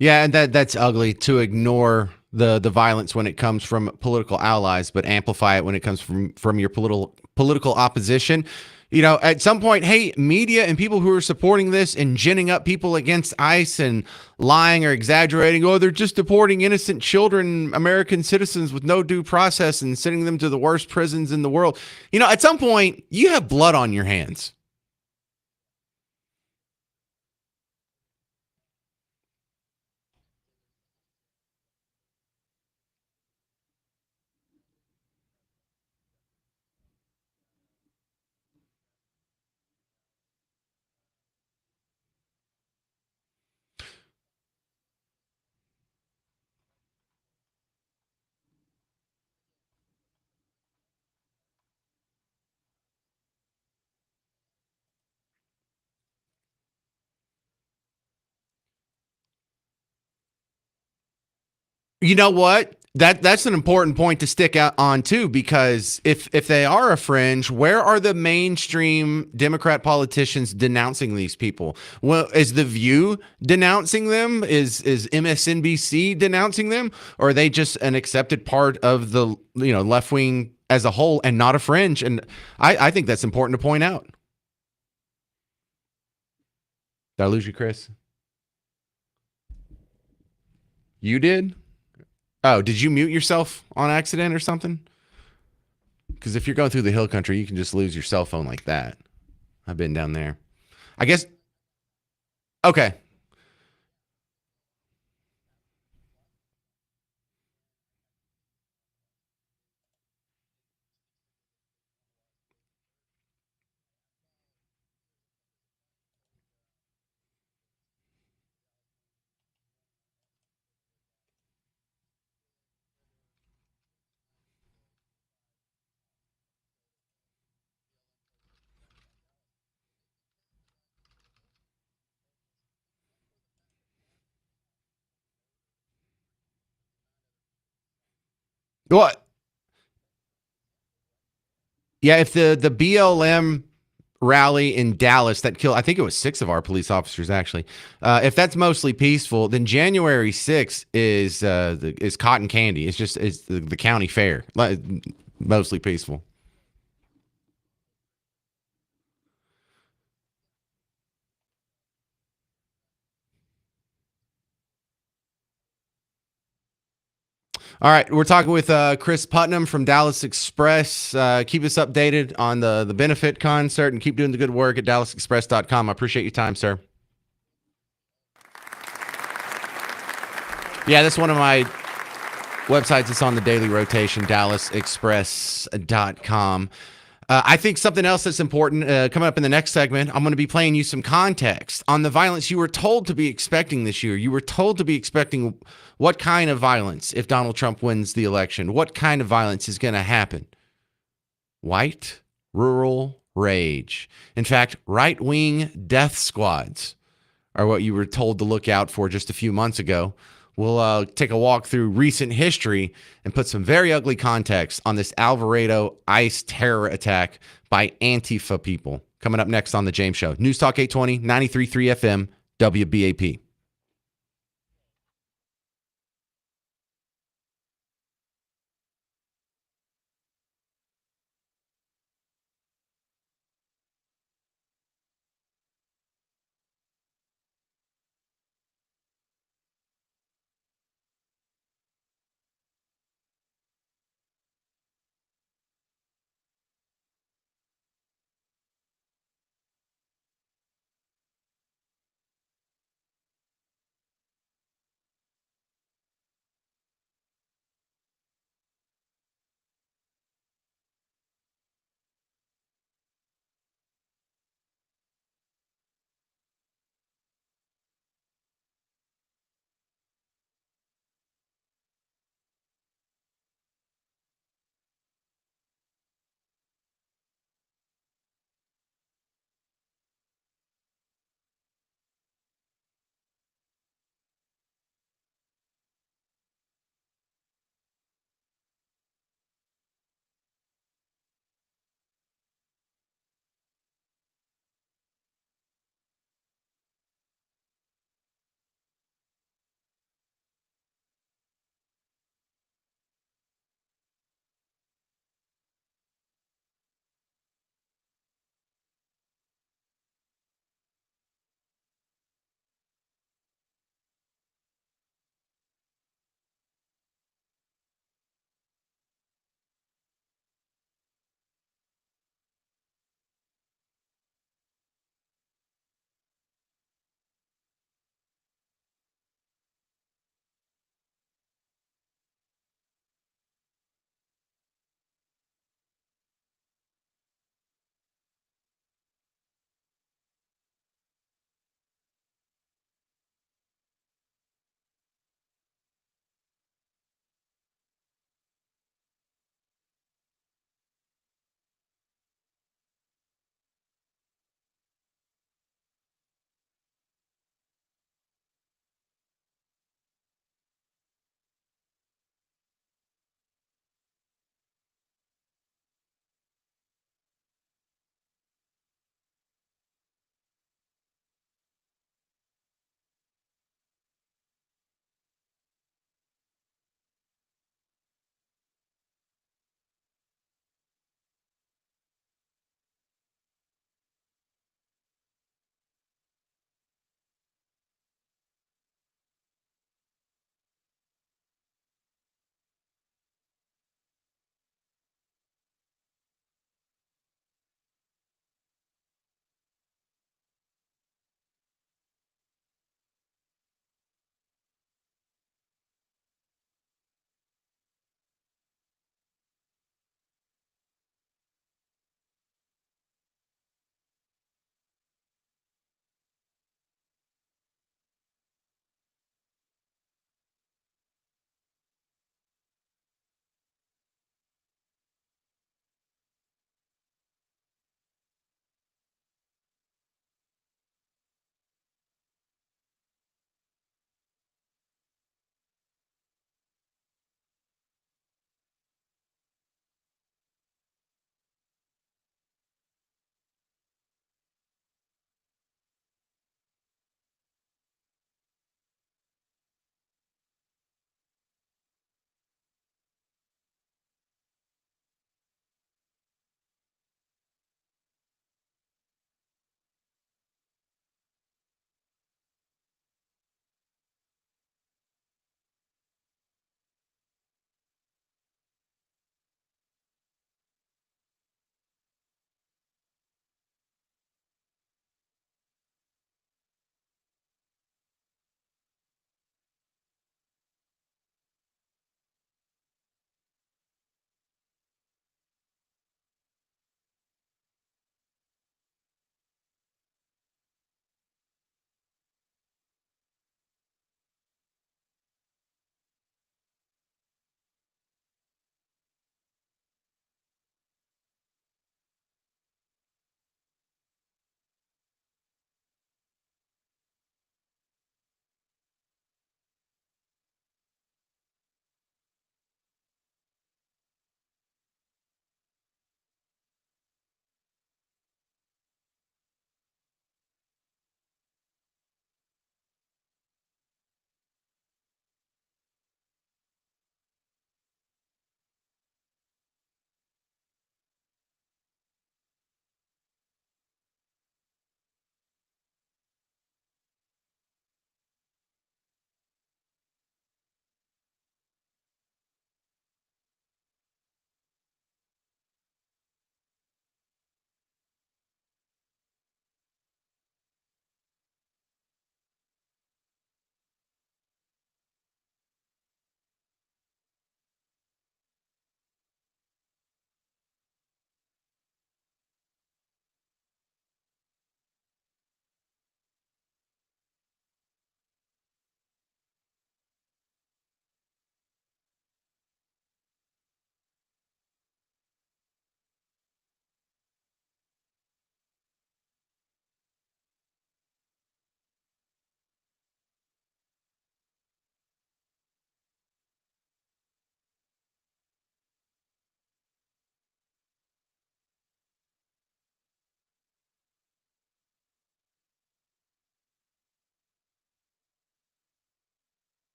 Yeah, and that's ugly to ignore the violence when it comes from political allies, but amplify it when it comes from your political opposition. At some point, hey, media and people who are supporting this and ginning up people against ICE and lying or exaggerating, oh, they're just deporting innocent children, American citizens with no due process and sending them to the worst prisons in the world. At some point, you have blood on your hands. You know what? That's an important point to stick out on too, because if they are a fringe, where are the mainstream Democrat politicians denouncing these people? Well, is The View denouncing them? Is MSNBC denouncing them? Or are they just an accepted part of the left wing as a whole and not a fringe? And I think that's important to point out. Did I lose you, Chris? You did? Oh, did you mute yourself on accident or something? Because if you're going through the hill country, you can just lose your cell phone like that. I've been down there. I guess. Okay. What? Yeah, if the BLM rally in Dallas that killed, I think it was 6 of our police officers actually. If that's mostly peaceful, then January 6th is cotton candy. It's the county fair, mostly peaceful. All right, we're talking with Chris Putnam from Dallas Express. Keep us updated on the benefit concert and keep doing the good work at dallasexpress.com. I appreciate your time, sir. Yeah, that's one of my websites. It's on the daily rotation, dallasexpress.com. I think something else that's important coming up in the next segment, I'm going to be playing you some context on the violence you were told to be expecting this year. You were told to be expecting what kind of violence if Donald Trump wins the election? What kind of violence is going to happen? White, rural rage. In fact, right-wing death squads are what you were told to look out for just a few months ago. We'll take a walk through recent history and put some very ugly context on this Alvarado ICE terror attack by Antifa people. Coming up next on The James Show. News Talk 820, 93.3 FM, WBAP.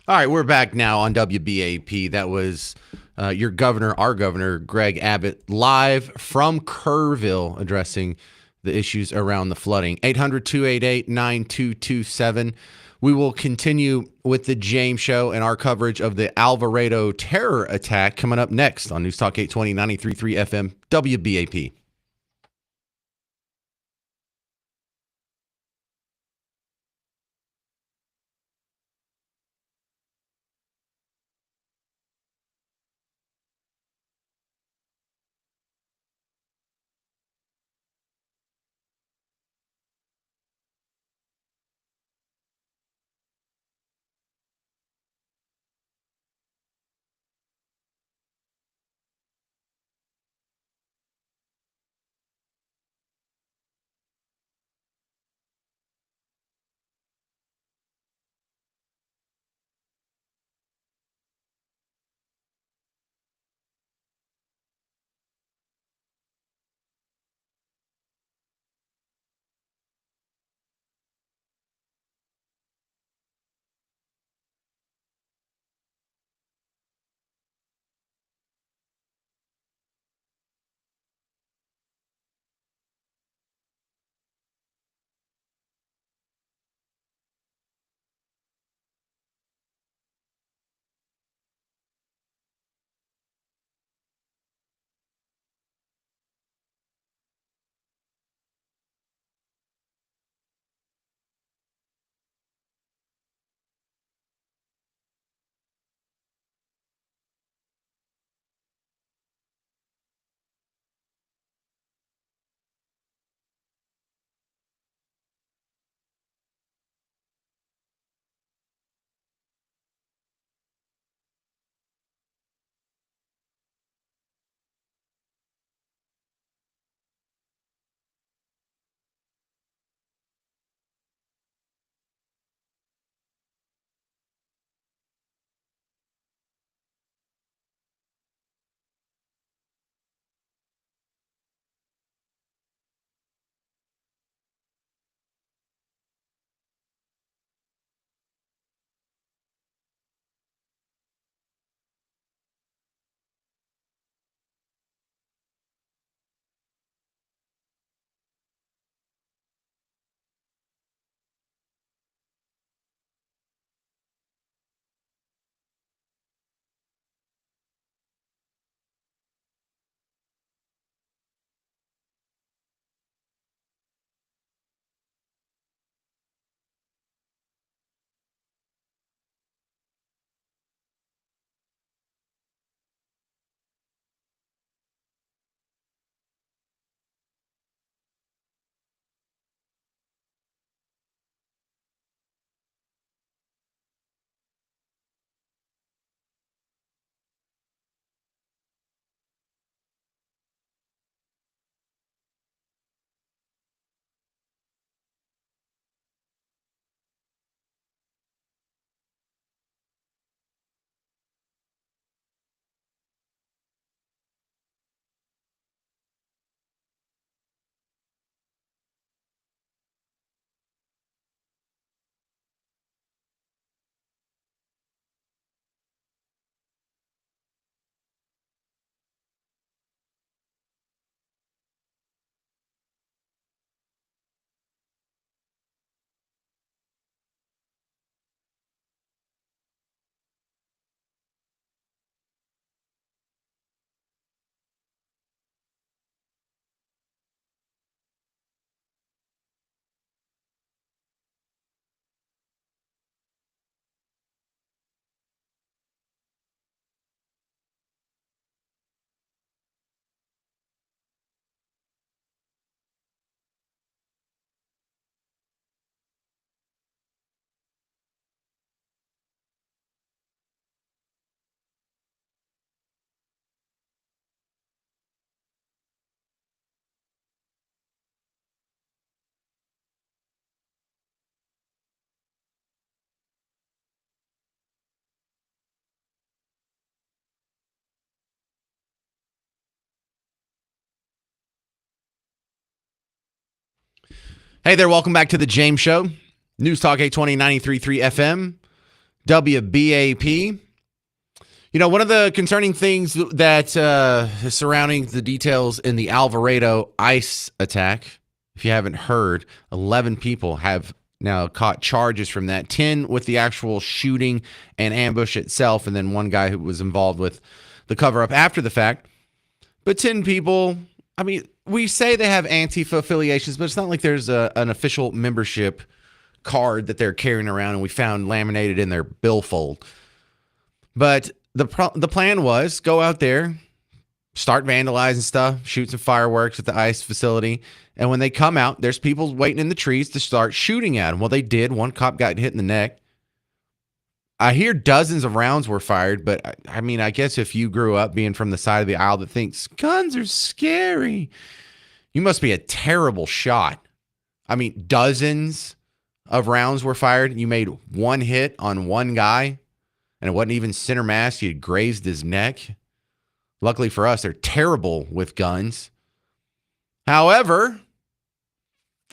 All right, we're back now on WBAP. That was your governor, our governor, Greg Abbott, live from Kerrville addressing the issues around the flooding. 800-288-9227. We will continue with the James Show and our coverage of the Alvarado terror attack coming up next on News Talk 820, 93.3 FM, WBAP. Hey there, welcome back to the James Show. News Talk 820, 93.3 FM, WBAP. You know, one of the concerning things that is surrounding the details in the Alvarado ICE attack, if you haven't heard, 11 people have now caught charges from that. 10 with the actual shooting and ambush itself, and then one guy who was involved with the cover-up after the fact. But 10 people, I mean, we say they have Antifa affiliations, but it's not like there's an official membership card that they're carrying around and we found laminated in their billfold. But the plan was go out there, start vandalizing stuff, shoot some fireworks at the ICE facility. And when they come out, there's people waiting in the trees to start shooting at them. Well, they did. One cop got hit in the neck. I hear dozens of rounds were fired, but I mean, I guess if you grew up being from the side of the aisle that thinks guns are scary, you must be a terrible shot. I mean, dozens of rounds were fired. You made one hit on one guy, and it wasn't even center mass. You had grazed his neck. Luckily for us, they're terrible with guns. However,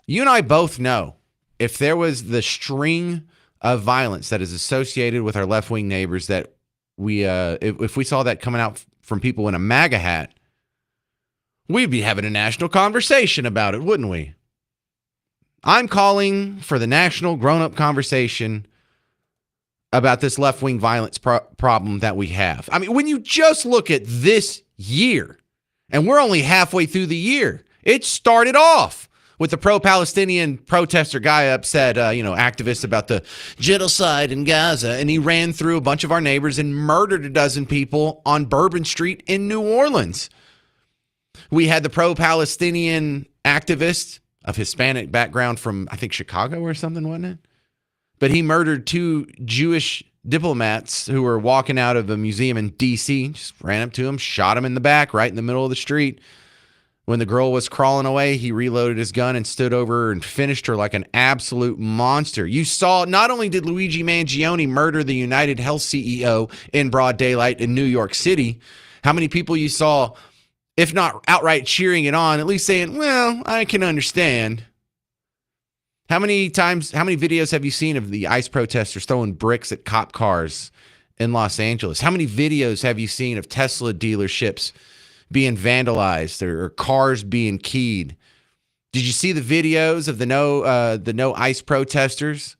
you and I both know if there was the string of violence that is associated with our left-wing neighbors that we, if we saw that coming out from people in a MAGA hat, we'd be having a national conversation about it, wouldn't we? I'm calling for the national grown-up conversation about this left-wing violence problem that we have. I mean, when you just look at this year, and we're only halfway through the year, it started off with the pro-Palestinian protester guy upset, activists about the genocide in Gaza, and he ran through a bunch of our neighbors and murdered a dozen people on Bourbon Street in New Orleans. We had the pro-Palestinian activist of Hispanic background from, I think, Chicago or something, wasn't it? But he murdered 2 Jewish diplomats who were walking out of a museum in D.C., just ran up to them, shot him in the back right in the middle of the street. When the girl was crawling away, he reloaded his gun and stood over her and finished her like an absolute monster. You saw, not only did Luigi Mangione murder the United Health CEO in broad daylight in New York City, how many people you saw, if not outright cheering it on, at least saying, well, I can understand. How many videos have you seen of the ICE protesters throwing bricks at cop cars in Los Angeles? How many videos have you seen of Tesla dealerships being vandalized or cars being keyed? Did you see the videos of the no ICE protesters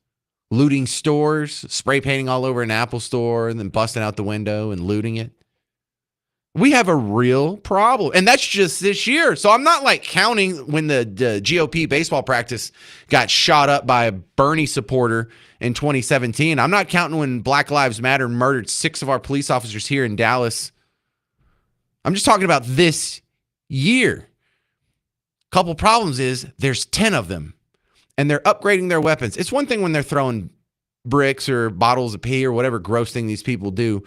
looting stores, spray painting all over an Apple store and then busting out the window and looting it? We have a real problem. And that's just this year. So I'm not like counting when the GOP baseball practice got shot up by a Bernie supporter in 2017. I'm not counting when Black Lives Matter murdered 6 of our police officers here in Dallas. I'm just talking about this year. Couple problems is there's 10 of them and they're upgrading their weapons. It's one thing when they're throwing bricks or bottles of pee or whatever gross thing these people do.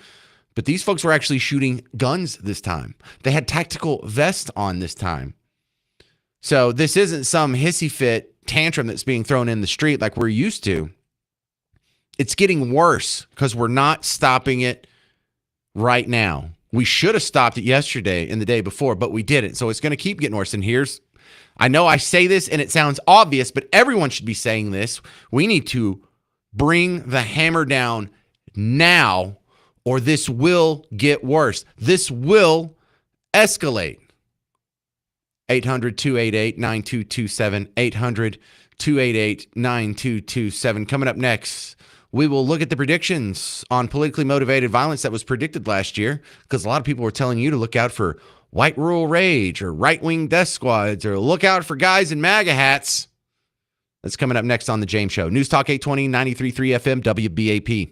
But these folks were actually shooting guns this time. They had tactical vests on this time. So this isn't some hissy fit tantrum that's being thrown in the street like we're used to. It's getting worse because we're not stopping it right now. We should have stopped it yesterday and the day before, but we didn't. So it's going to keep getting worse. And I know I say this and it sounds obvious, but everyone should be saying this. We need to bring the hammer down now, or this will get worse. This will escalate. 800-288-9227. 800-288-9227. Coming up next, we will look at the predictions on politically motivated violence that was predicted last year, because a lot of people were telling you to look out for white rural rage or right-wing death squads or look out for guys in MAGA hats. That's coming up next on The James Show. News Talk 820, 93.3 FM, WBAP.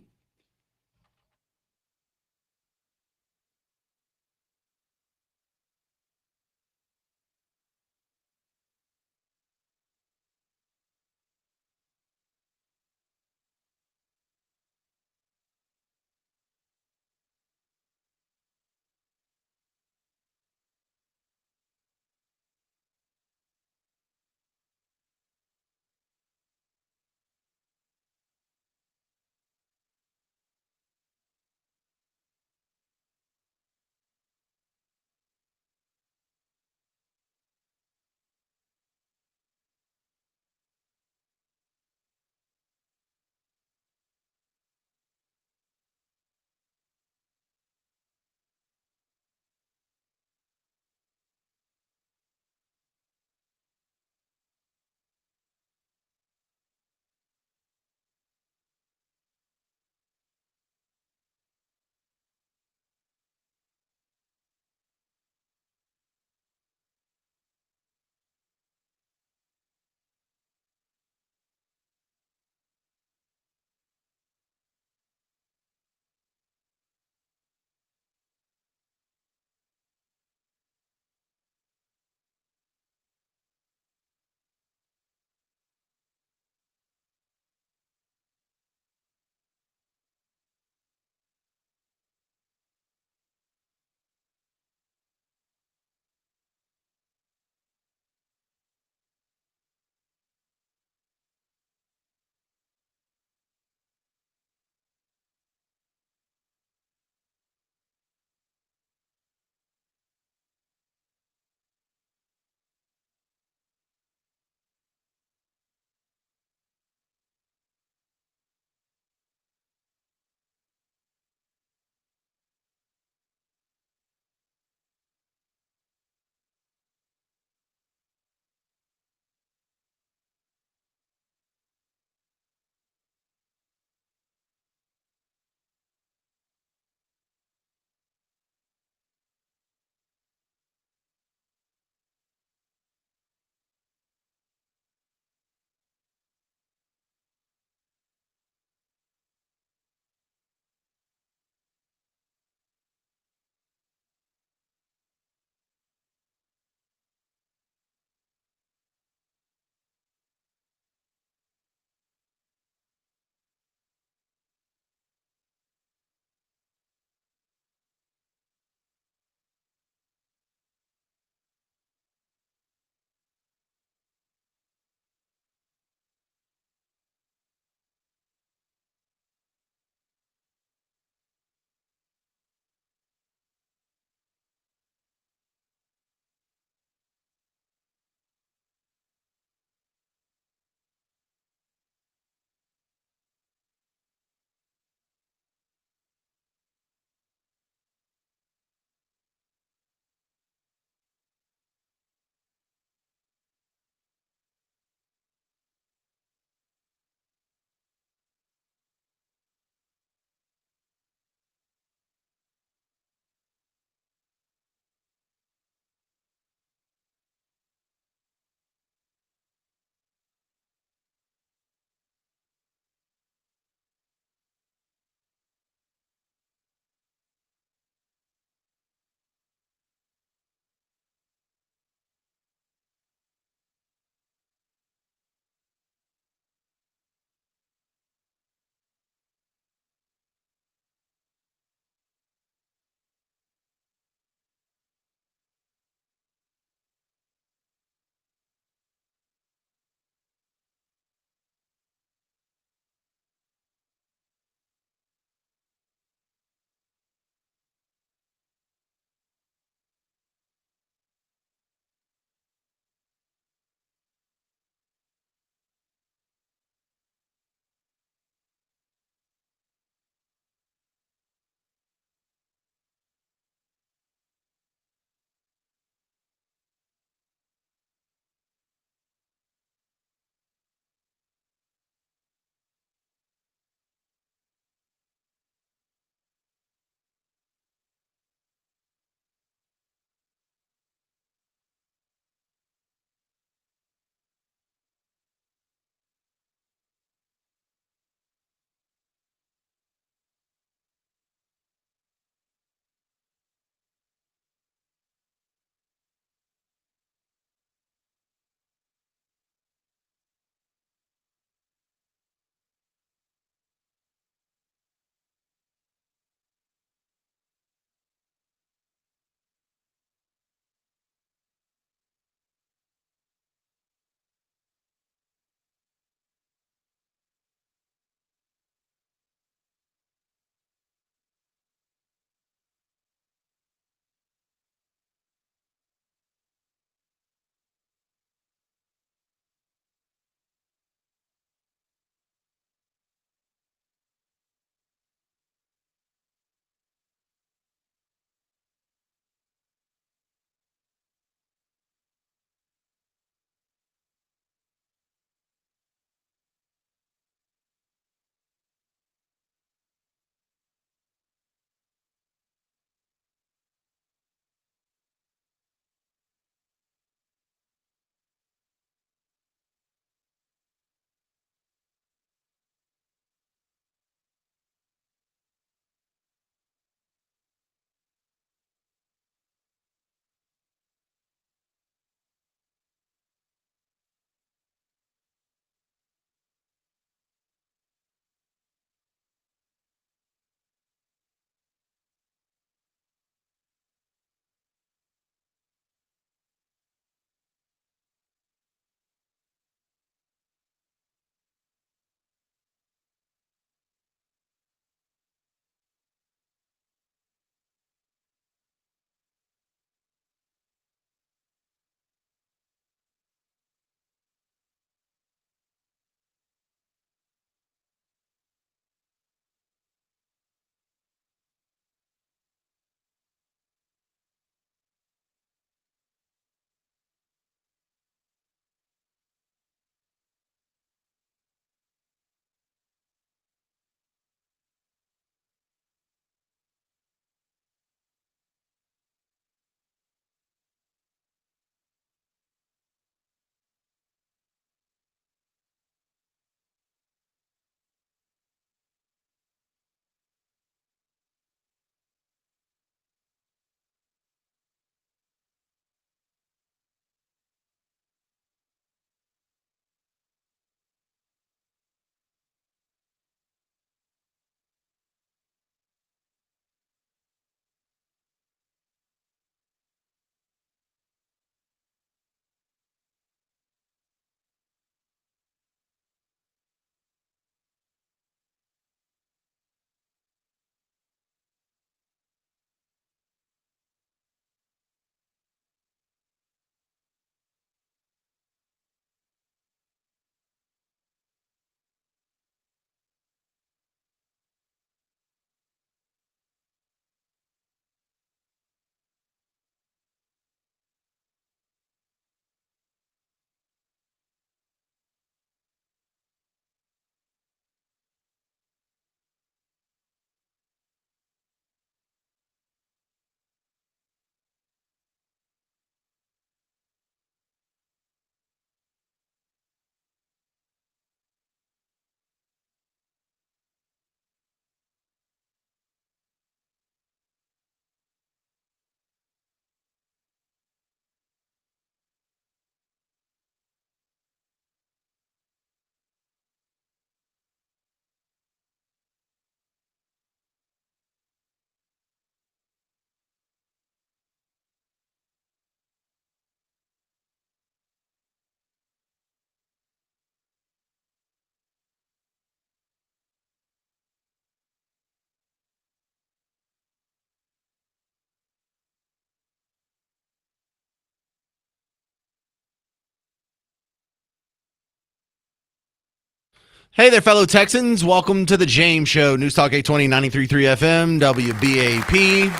Hey there, fellow Texans. Welcome to the James Show. News Talk 820, 93.3 FM, WBAP.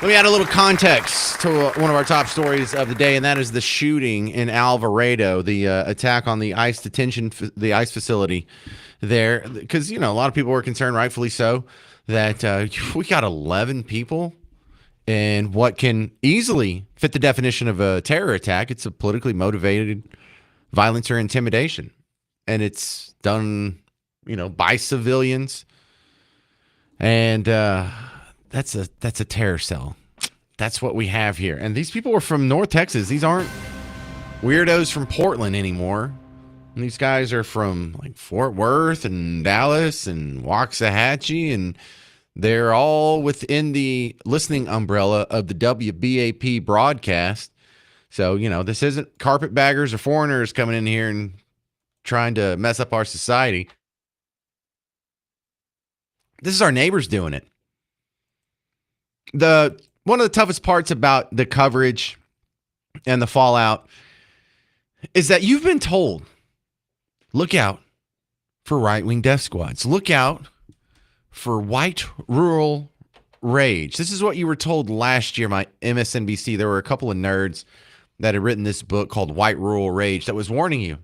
Let me add a little context to one of our top stories of the day, and that is the shooting in Alvarado, the attack on the ICE the ICE facility there. Because, a lot of people were concerned, rightfully so, that we got 11 people in what can easily fit the definition of a terror attack. It's a politically motivated violence or intimidation. And it's done, by civilians. And that's a terror cell. That's what we have here. And these people were from North Texas. These aren't weirdos from Portland anymore. And these guys are from like Fort Worth and Dallas and Waxahachie, and they're all within the listening umbrella of the WBAP broadcast. So, this isn't carpetbaggers or foreigners coming in here and trying to mess up our society. This is our neighbors doing it. One of the toughest parts about the coverage and the fallout is that you've been told, look out for right-wing death squads. Look out for white rural rage. This is what you were told last year, my MSNBC. There were a couple of nerds that had written this book called White Rural Rage that was warning you.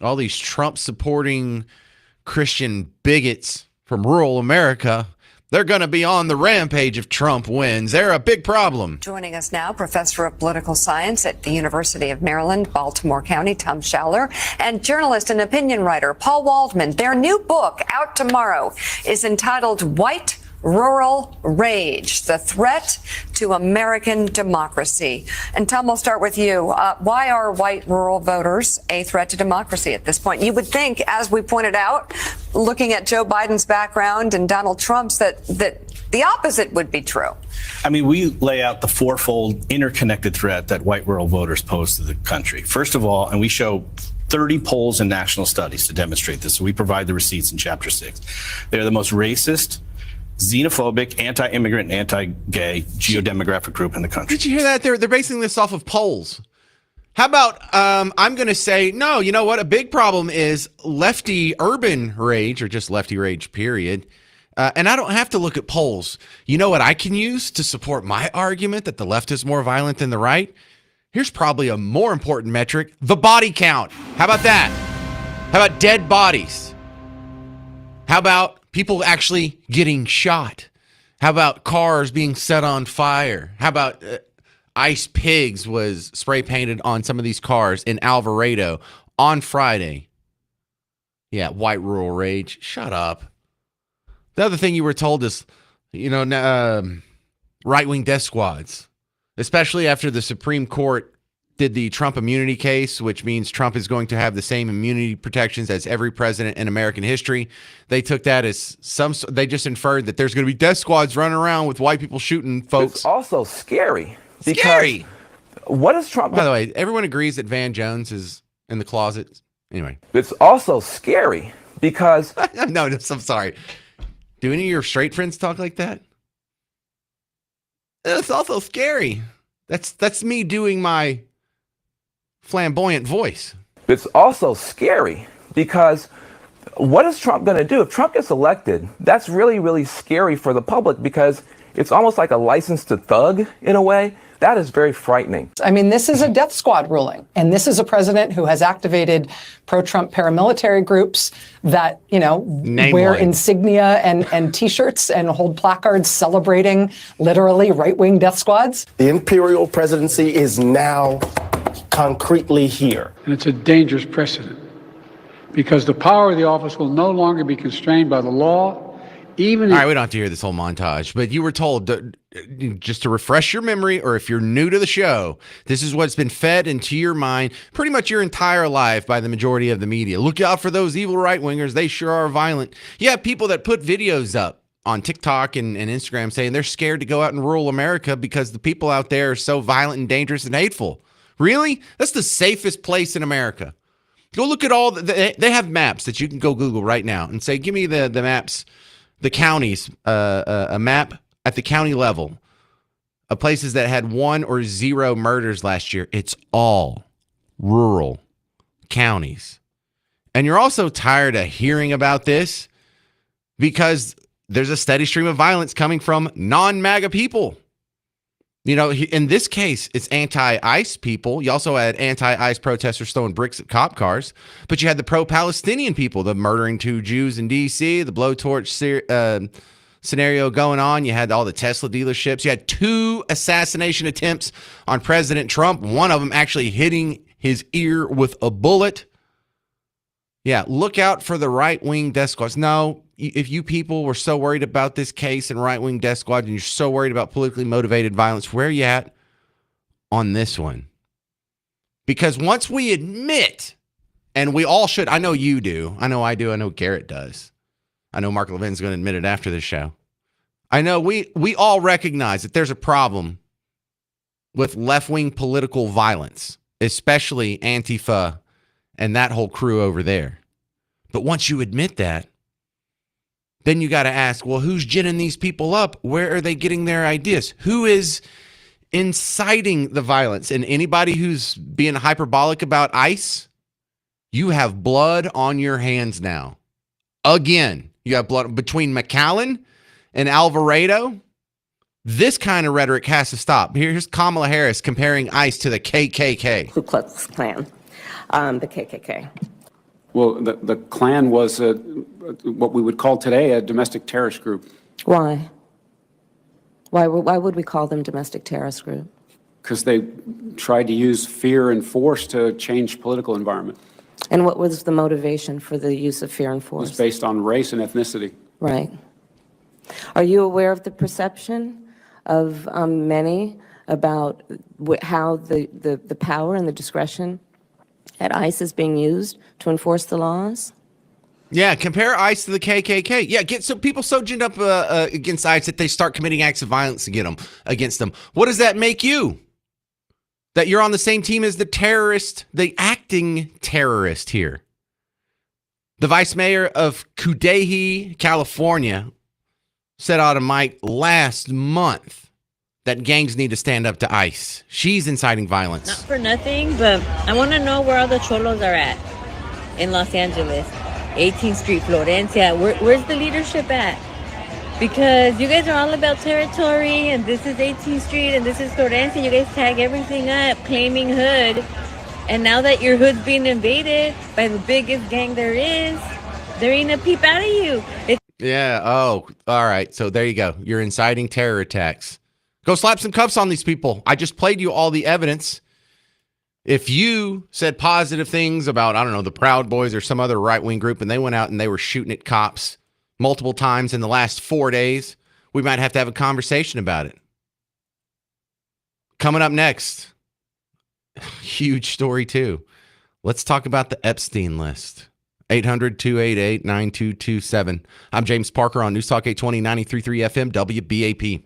All these Trump-supporting Christian bigots from rural America, they're going to be on the rampage if Trump wins. They're a big problem. Joining us now, Professor of Political Science at the University of Maryland, Baltimore County, Tom Schaller, and journalist and opinion writer Paul Waldman. Their new book, out tomorrow, is entitled White Rural Rage, the Threat to American Democracy. And Tom, we'll start with you. Why are white rural voters a threat to democracy at this point? You would think, as we pointed out, looking at Joe Biden's background and Donald Trump's, that the opposite would be true. I mean, we lay out the fourfold interconnected threat that white rural voters pose to the country. First of all, and we show 30 polls and national studies to demonstrate this. So we provide the receipts in Chapter 6. They're the most racist, xenophobic, anti-immigrant, anti-gay geodemographic group in the country. Did you hear that? They're basing this off of polls. How about I'm going to say, no, you know what? A big problem is lefty urban rage, or just lefty rage, period. And I don't have to look at polls. You know what I can use to support my argument that the left is more violent than the right? Here's probably a more important metric, the body count. How about that? How about dead bodies? How about people actually getting shot? How about cars being set on fire? How about Ice Pigs was spray painted on some of these cars in Alvarado on Friday? Yeah, white rural rage. Shut up. The other thing you were told is, right-wing death squads, especially after the Supreme Court did the Trump immunity case, which means Trump is going to have the same immunity protections as every president in American history. They took that as they just inferred that there's going to be death squads running around with white people shooting folks. It's also scary. Scary. What is Trump? By the way, everyone agrees that Van Jones is in the closet. Anyway. It's also scary because. No, I'm sorry. Do any of your straight friends talk like that? It's also scary. That's me doing my flamboyant voice. It's also scary because what is Trump going to do? If Trump gets elected, that's really, really scary for the public because it's almost like a license to thug in a way. That is very frightening. I mean, this is a death squad ruling, and this is a president who has activated pro-Trump paramilitary groups that, wear insignia and T-shirts and hold placards celebrating literally right-wing death squads. The imperial presidency is now concretely here. And it's a dangerous precedent because the power of the office will no longer be constrained by the law. All right, we don't have to hear this whole montage, but you were told, just to refresh your memory, or if you're new to the show, this is what's been fed into your mind pretty much your entire life by the majority of the media. Look out for those evil right-wingers. They sure are violent. You have people that put videos up on TikTok and Instagram saying they're scared to go out in rural America because the people out there are so violent and dangerous and hateful. Really? That's the safest place in America. Go look at all they have maps that you can go Google right now and say, give me the maps, the counties, a map at the county level of places that had 1 or 0 murders last year. It's all rural counties. And you're also tired of hearing about this because there's a steady stream of violence coming from non-MAGA people. You know, in this case, it's anti-ICE people. You also had anti-ICE protesters throwing bricks at cop cars. But you had the pro-Palestinian people, the murdering 2 Jews in D.C., the blowtorch scenario going on. You had all the Tesla dealerships. You had 2 assassination attempts on President Trump, one of them actually hitting his ear with a bullet. Yeah, look out for the right-wing death squads. No, if you people were so worried about this case and right-wing death squad and you're so worried about politically motivated violence, where are you at on this one? Because once we admit, and we all should, I know you do, I know I do, I know Garrett does. I know Mark Levin's going to admit it after this show. I know we all recognize that there's a problem with left-wing political violence, especially Antifa and that whole crew over there. But once you admit that, then you got to ask, well, who's ginning these people up? Where are they getting their ideas? Who is inciting the violence? And anybody who's being hyperbolic about ICE, you have blood on your hands now. Again, you have blood between McAllen and Alvarado. This kind of rhetoric has to stop. Here's Kamala Harris comparing ICE to the KKK. Ku Klux Klan, the KKK. Well, the Klan was what we would call today a domestic terrorist group. Why? Why would we call them domestic terrorist group? Because they tried to use fear and force to change political environment. And what was the motivation for the use of fear and It force? was based on race and ethnicity. Right. Are you aware of the perception of many about how the power and the discretion at ICE is being used to enforce the laws? Yeah, compare ICE to the KKK. Yeah, get so people so ginned up against ICE that they start committing acts of violence against them. What does that make you? That you're on the same team as the terrorist, the acting terrorist here. The vice mayor of Cudahy, California, said on a mic last month that gangs need to stand up to ICE. She's inciting violence. Not for nothing, but I want to know where all the cholos are at in Los Angeles. 18th Street, Florencia. Where's the leadership at? Because you guys are all about territory, and this is 18th Street, and this is Florencia. You guys tag everything up, claiming hood. And now that your hood's being invaded by the biggest gang there is, there ain't a peep out of you. Yeah. Oh, all right. So there you go. You're inciting terror attacks. Go slap some cuffs on these people. I just played you all the evidence. If you said positive things about, I don't know, the Proud Boys or some other right-wing group, and they went out and they were shooting at cops multiple times in the last 4 days, we might have to have a conversation about it. Coming up next, huge story too. Let's talk about the Epstein list. 800-288-9227. I'm James Parker on News Talk 820, 93.3 FM, WBAP.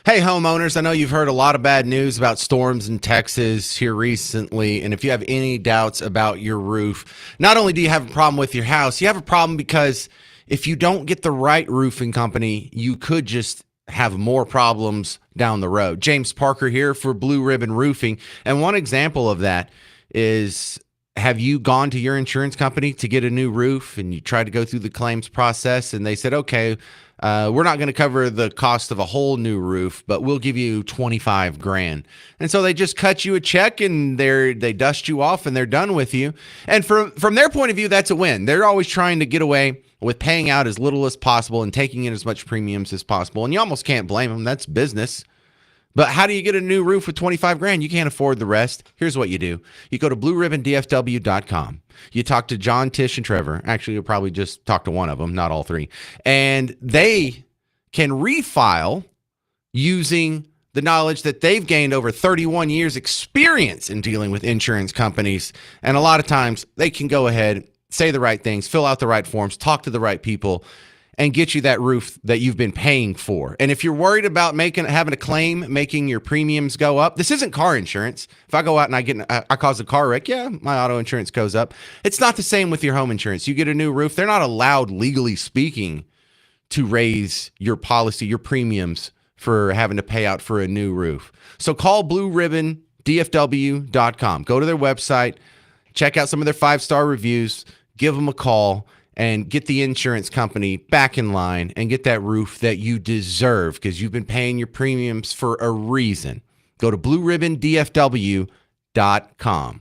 Hey, homeowners, I know you've heard a lot of bad news about storms in Texas here recently. And if you have any doubts about your roof, not only do you have a problem with your house, you have a problem because if you don't get the right roofing company, you could just have more problems down the road. James Parker here for Blue Ribbon Roofing. And one example of that is, have you gone to your insurance company to get a new roof and you tried to go through the claims process and they said, okay, we're not going to cover the cost of a whole new roof, but we'll give you $25,000. And so they just cut you a check and they dust you off and they're done with you. And from their point of view, that's a win. They're always trying to get away with paying out as little as possible and taking in as much premiums as possible. And you almost can't blame them. That's business. But how do you get a new roof with $25,000? You can't afford the rest. Here's what you do. You go to blueribbondfw.com. You talk to John, Tish, and Trevor. Actually, you'll probably just talk to one of them, not all three. And they can refile using the knowledge that they've gained over 31 years experience in dealing with insurance companies. And a lot of times they can go ahead, say the right things, fill out the right forms, talk to the right people, and get you that roof that you've been paying for. And if you're worried about having a claim, making your premiums go up, this isn't car insurance. If I go out and I cause a car wreck, yeah, my auto insurance goes up. It's not the same with your home insurance. You get a new roof, they're not allowed, legally speaking, to raise your policy, your premiums for having to pay out for a new roof. So call blueribbondfw.com. Go to their website, check out some of their 5-star reviews, give them a call, and get the insurance company back in line and get that roof that you deserve because you've been paying your premiums for a reason. Go to blueribbondfw.com.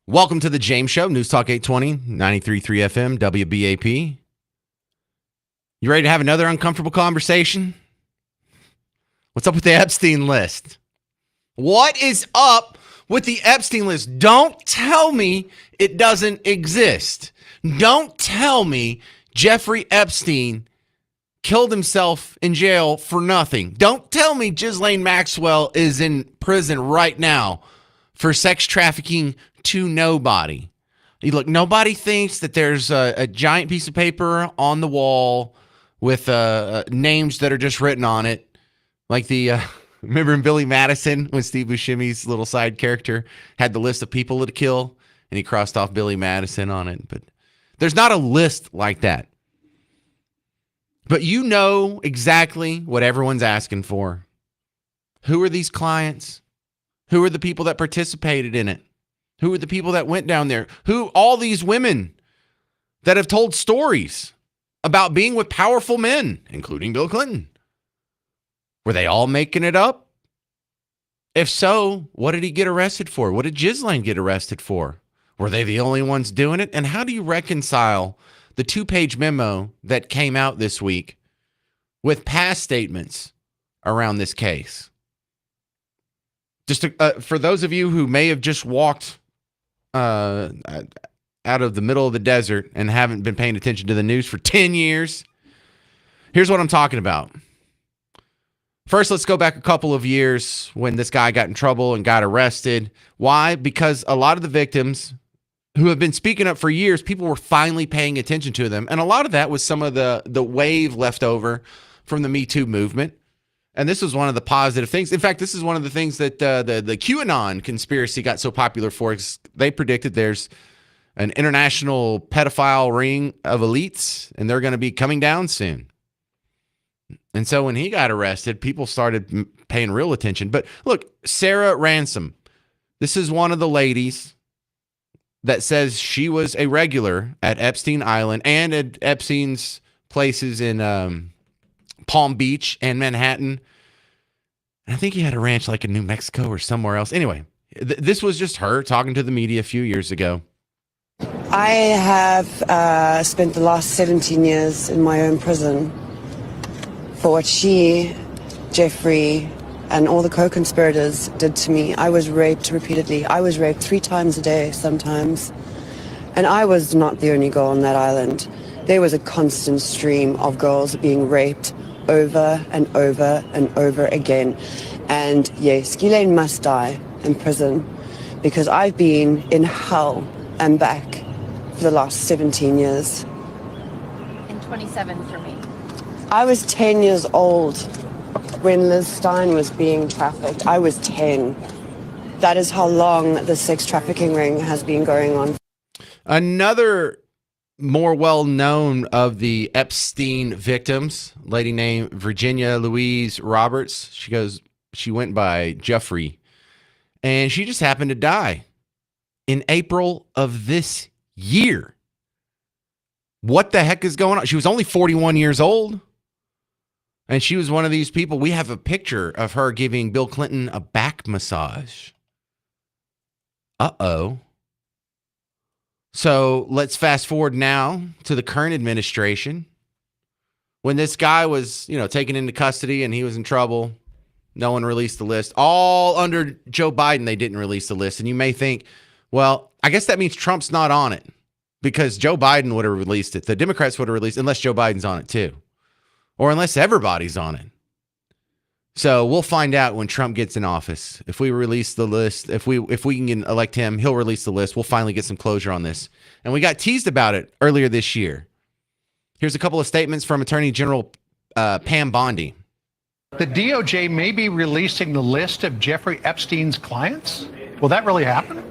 Welcome to the James Show, News Talk 820, 93.3 FM, WBAP. You ready to have another uncomfortable conversation? What's up with the Epstein list? What is up with the Epstein list? Don't tell me it doesn't exist. Don't tell me Jeffrey Epstein killed himself in jail for nothing. Don't tell me Ghislaine Maxwell is in prison right now for sex trafficking to nobody. Look, nobody thinks that there's a giant piece of paper on the wall with names that are just written on it. Like remember in Billy Madison when Steve Buscemi's little side character had the list of people to kill and he crossed off Billy Madison on it. But there's not a list like that. But you know exactly what everyone's asking for. Who are these clients? Who are the people that participated in it? Who are the people that went down there? Who, all these women that have told stories about being with powerful men, including Bill Clinton. Were they all making it up? If so, what did he get arrested for? What did Ghislaine get arrested for? Were they the only ones doing it? And how do you reconcile the 2-page memo that came out this week with past statements around this case? Just for those of you who may have just walked out of the middle of the desert and haven't been paying attention to the news for 10 years, here's what I'm talking about. First, let's go back a couple of years when this guy got in trouble and got arrested. Why? Because a lot of the victims who have been speaking up for years, people were finally paying attention to them. And a lot of that was some of the wave left over from the Me Too movement. And this was one of the positive things. In fact, this is one of the things that the QAnon conspiracy got so popular for. They predicted there's an international pedophile ring of elites, and they're going to be coming down soon. And so when he got arrested, people started paying real attention. But look, Sarah Ransom, this is one of the ladies that says she was a regular at Epstein Island and at Epstein's places in Palm Beach and Manhattan. I think he had a ranch like in New Mexico or somewhere else. Anyway, this was just her talking to the media a few years ago. I have spent the last 17 years in my own prison for what she, Jeffrey, and all the co-conspirators did to me. I was raped repeatedly. I was raped 3 times a day sometimes. And I was not the only girl on that island. There was a constant stream of girls being raped over and over and over again. And yes, Ghislaine must die in prison because I've been in hell and back for the last 17 years. And 27 for me. I was 10 years old when Liz Stein was being trafficked. I was 10. That is how long the sex trafficking ring has been going on. Another more well-known of the Epstein victims, lady named Virginia Louise Roberts. She went by Jeffrey, and she just happened to die in April of this year. What the heck is going on? She was only 41 years old, and she was one of these people. We have a picture of her giving Bill Clinton a back massage. Uh-oh. So let's fast forward now to the current administration. When this guy was, taken into custody and he was in trouble, no one released the list. All under Joe Biden, they didn't release the list. And you may think, well, I guess that means Trump's not on it because Joe Biden would have released it. The Democrats would have released it unless Joe Biden's on it too, or unless everybody's on it. So we'll find out when Trump gets in office. If we release the list, if we can elect him, he'll release the list. We'll finally get some closure on this. And we got teased about it earlier this year. Here's a couple of statements from Attorney General Pam Bondi. The DOJ may be releasing the list of Jeffrey Epstein's clients. Will that really happen?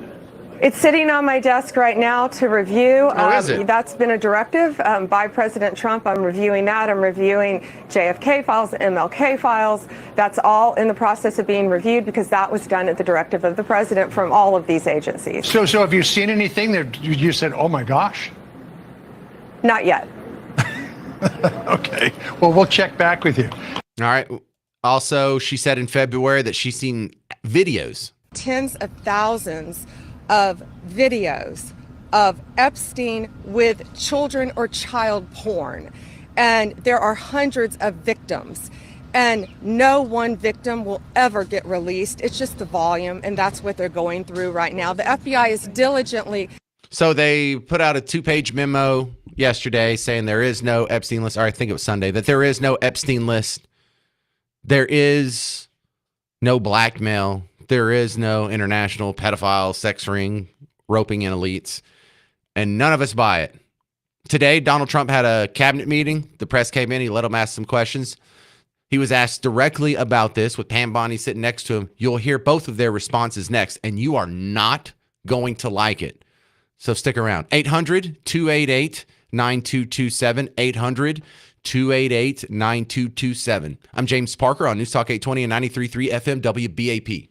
It's sitting on my desk right now to review. Is it? That's been a directive by President Trump. I'm reviewing that. I'm reviewing JFK files, MLK files. That's all in the process of being reviewed because that was done at the directive of the president from all of these agencies. So have you seen anything that you said, oh my gosh? Not yet. Okay. Well, we'll check back with you. All right. Also, she said in February that she's seen videos. Tens of thousands of videos of Epstein with children or child porn. And there are hundreds of victims. And no one victim will ever get released. It's just the volume, and that's what they're going through right now. The FBI is diligently. So they put out a 2-page memo yesterday saying there is no Epstein list, or I think it was Sunday, that there is no Epstein list. There is no blackmail. There is no international pedophile sex ring roping in elites. And none of us buy it. Today, Donald Trump had a cabinet meeting. The press came in. He let him ask some questions. He was asked directly about this with Pam Bondi sitting next to him. You'll hear both of their responses next, and you are not going to like it. So stick around. 800-288-9227. 800-288-9227. I'm James Parker on News Talk 820 and 93.3 FM WBAP.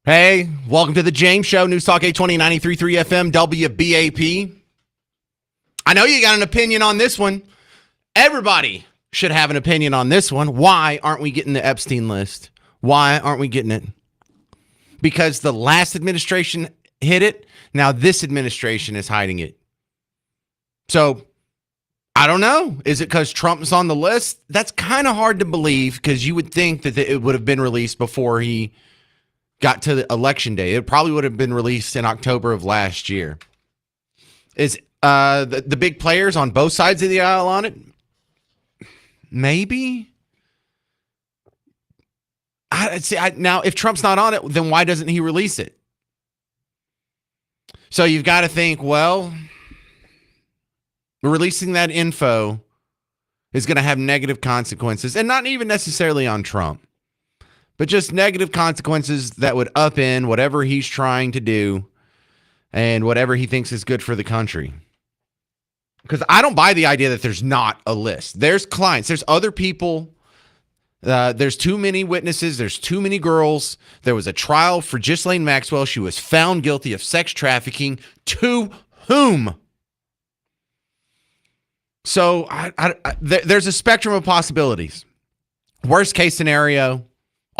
Hey, welcome to the James Show, News Talk 820, 93.3 FM, WBAP. I know you got an opinion on this one. Everybody should have an opinion on this one. Why aren't we getting the Epstein list? Why aren't we getting it? Because the last administration hid it. Now this administration is hiding it. So I don't know. Is it because Trump's on the list? That's kind of hard to believe because you would think that it would have been released before he got to the election day. It probably would have been released in October of last year. Is the big players on both sides of the aisle on it? Maybe. Now, if Trump's not on it, then why doesn't he release it? So you've got to think, well, releasing that info is going to have negative consequences, and not even necessarily on Trump, but just negative consequences that would upend whatever he's trying to do and whatever he thinks is good for the country. Because I don't buy the idea that there's not a list. There's clients. There's other people. There's too many witnesses. There's too many girls. There was a trial for Ghislaine Maxwell. She was found guilty of sex trafficking. To whom? So there's a spectrum of possibilities. Worst case scenario,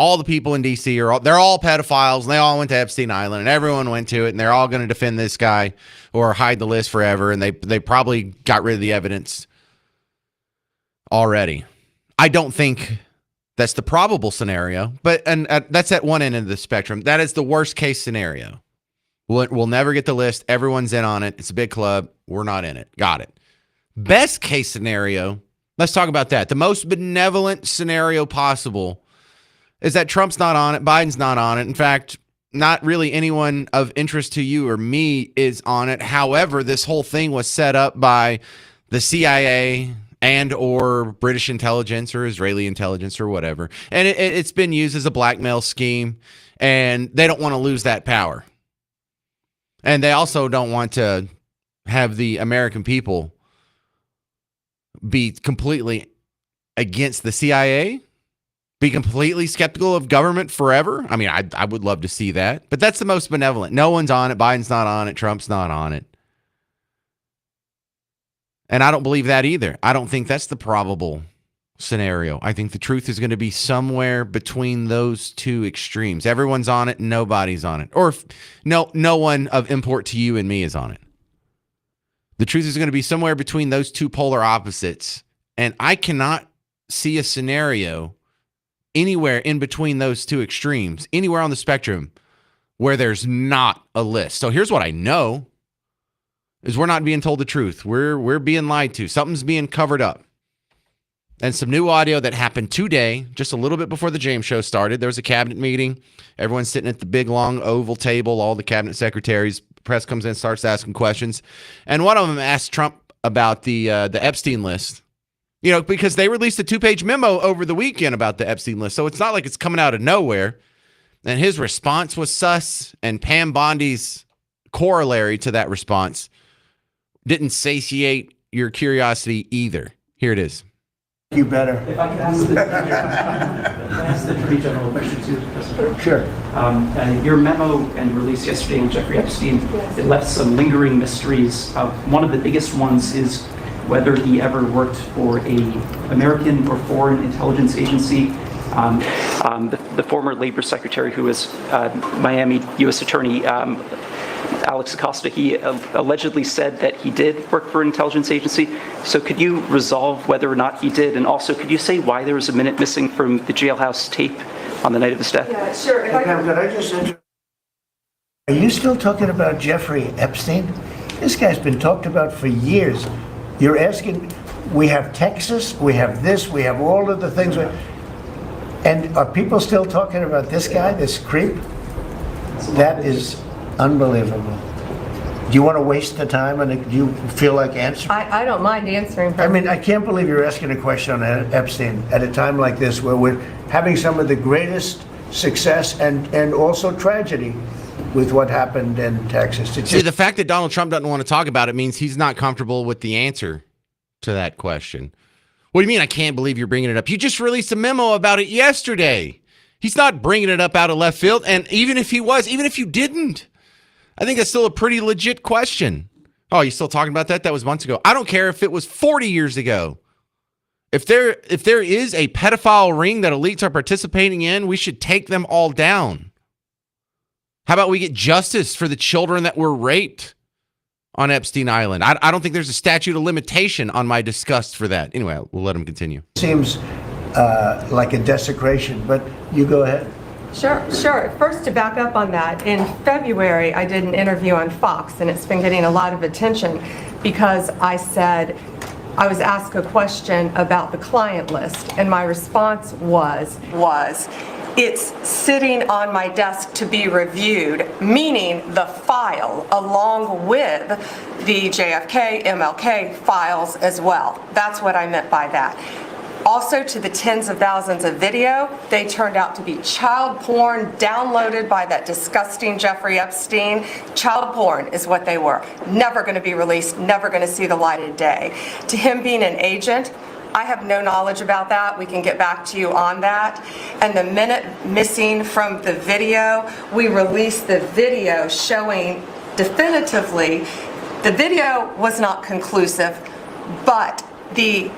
all the people in D.C. they're all pedophiles, and they all went to Epstein Island, and everyone went to it, and they're all going to defend this guy or hide the list forever, and they probably got rid of the evidence already. I don't think that's the probable scenario, but that's at one end of the spectrum. That is the worst case scenario. We'll never get the list. Everyone's in on it. It's a big club. We're not in it. Got it. Best case scenario, let's talk about that. The most benevolent scenario possible is that Trump's not on it, Biden's not on it. In fact, not really anyone of interest to you or me is on it. However, this whole thing was set up by the CIA and or British intelligence or Israeli intelligence or whatever. And it's been used as a blackmail scheme, and they don't want to lose that power. And they also don't want to have the American people be completely against the CIA, be completely skeptical of government forever. I mean, I would love to see that, but that's the most benevolent. No one's on it. Biden's not on it. Trump's not on it. And I don't believe that either. I don't think that's the probable scenario. I think the truth is going to be somewhere between those two extremes. Everyone's on it and nobody's on it. Or no one of import to you and me is on it. The truth is going to be somewhere between those two polar opposites. And I cannot see a scenario anywhere in between those two extremes, anywhere on the spectrum where there's not a list. So here's what I know is we're not being told the truth. We're being lied to. Something's being covered up. And some new audio that happened today, just a little bit before the James Show started. There was a cabinet meeting. Everyone's sitting at the big, long, oval table, all the cabinet secretaries. Press comes in, starts asking questions. And one of them asked Trump about the Epstein list. You know, because they released a 2-page memo over the weekend about the Epstein list. So it's not like it's coming out of nowhere. And his response was sus. And Pam Bondi's corollary to that response didn't satiate your curiosity either. Here it is. You better. If I could ask the Attorney General a question too, Professor. Sure. Your memo and release yesterday on Jeffrey Epstein, it left some lingering mysteries. One of the biggest ones is whether he ever worked for a American or foreign intelligence agency. The former Labor Secretary, who was Miami U.S. Attorney Alex Acosta, he allegedly said that he did work for an intelligence agency. So could you resolve whether or not he did? And also, could you say why there was a minute missing from the jailhouse tape on the night of his death? Yeah, sure. Pam, could I just interrupt? Are you still talking about Jeffrey Epstein? This guy's been talked about for years. You're asking, we have Texas, we have this, we have all of the things. And are people still talking about this guy, this creep? That is unbelievable. Do you want to waste the time and do you feel like answering? I don't mind answering. I mean, I can't believe you're asking a question on Epstein at a time like this where we're having some of the greatest success and also tragedy with what happened in Texas. See, the fact that Donald Trump doesn't want to talk about it means he's not comfortable with the answer to that question. What do you mean I can't believe you're bringing it up? You just released a memo about it yesterday. He's not bringing it up out of left field. And even if he was, even if you didn't, I think that's still a pretty legit question. Oh, you still talking about that? That was months ago. I don't care if it was 40 years ago. If there is a pedophile ring that elites are participating in, we should take them all down. How about we get justice for the children that were raped on Epstein Island? I don't think there's a statute of limitation on my disgust for that. Anyway, we'll let him continue. Seems like a desecration, but you go ahead. Sure. First, to back up on that, in February, I did an interview on Fox, and it's been getting a lot of attention because I said, I was asked a question about the client list, and my response was, it's sitting on my desk to be reviewed, meaning the file along with the JFK, MLK files as well. That's what I meant by that. Also, to the tens of thousands of video, they turned out to be child porn downloaded by that disgusting Jeffrey Epstein. Child porn is what they were. Never going to be released, never going to see the light of day. To him being an agent, I have no knowledge about that. We can get back to you on that. And the minute missing from the video, we released the video showing definitively the video was not conclusive, but the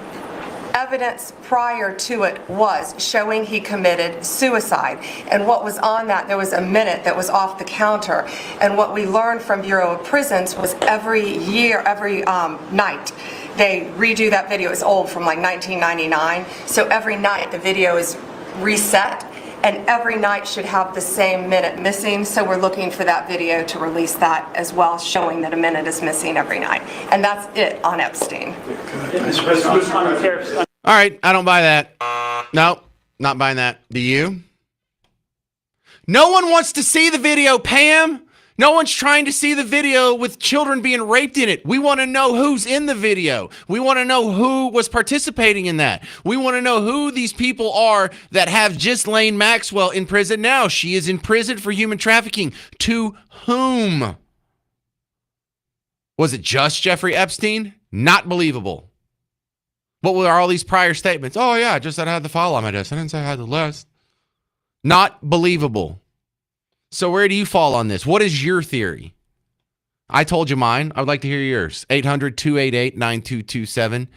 evidence prior to it was showing he committed suicide. And what was on that, there was a minute that was off the counter. And what we learned from Bureau of Prisons was every night, they redo that video. It's old, from like 1999. So every night the video is reset, and every night should have the same minute missing. So we're looking for that video to release that as well, showing that a minute is missing every night. And that's it on Epstein. All right, I don't buy that. No, not buying that. Do you? No one wants to see the video, Pam. No one's trying to see the video with children being raped in it. We want to know who's in the video. We want to know who was participating in that. We want to know who these people are that have Ghislaine Maxwell in prison now. She is in prison for human trafficking. To whom? Was it just Jeffrey Epstein? Not believable. What were all these prior statements? Oh, yeah, just that I had the file on my desk. I didn't say I had the list. Not believable. So where do you fall on this? What is your theory? I told you mine. I would like to hear yours. 800-288-9227.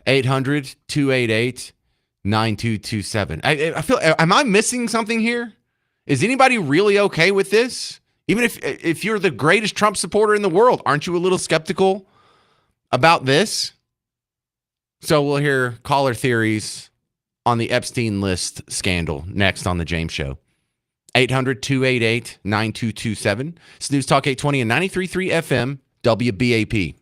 800-288-9227. I feel, am I missing something here? Is anybody really okay with this? Even if you're the greatest Trump supporter in the world, aren't you a little skeptical about this? So we'll hear caller theories on the Epstein list scandal next on the James Show. 800-288-9227. It's News Talk 820 and 93.3 FM, WBAP.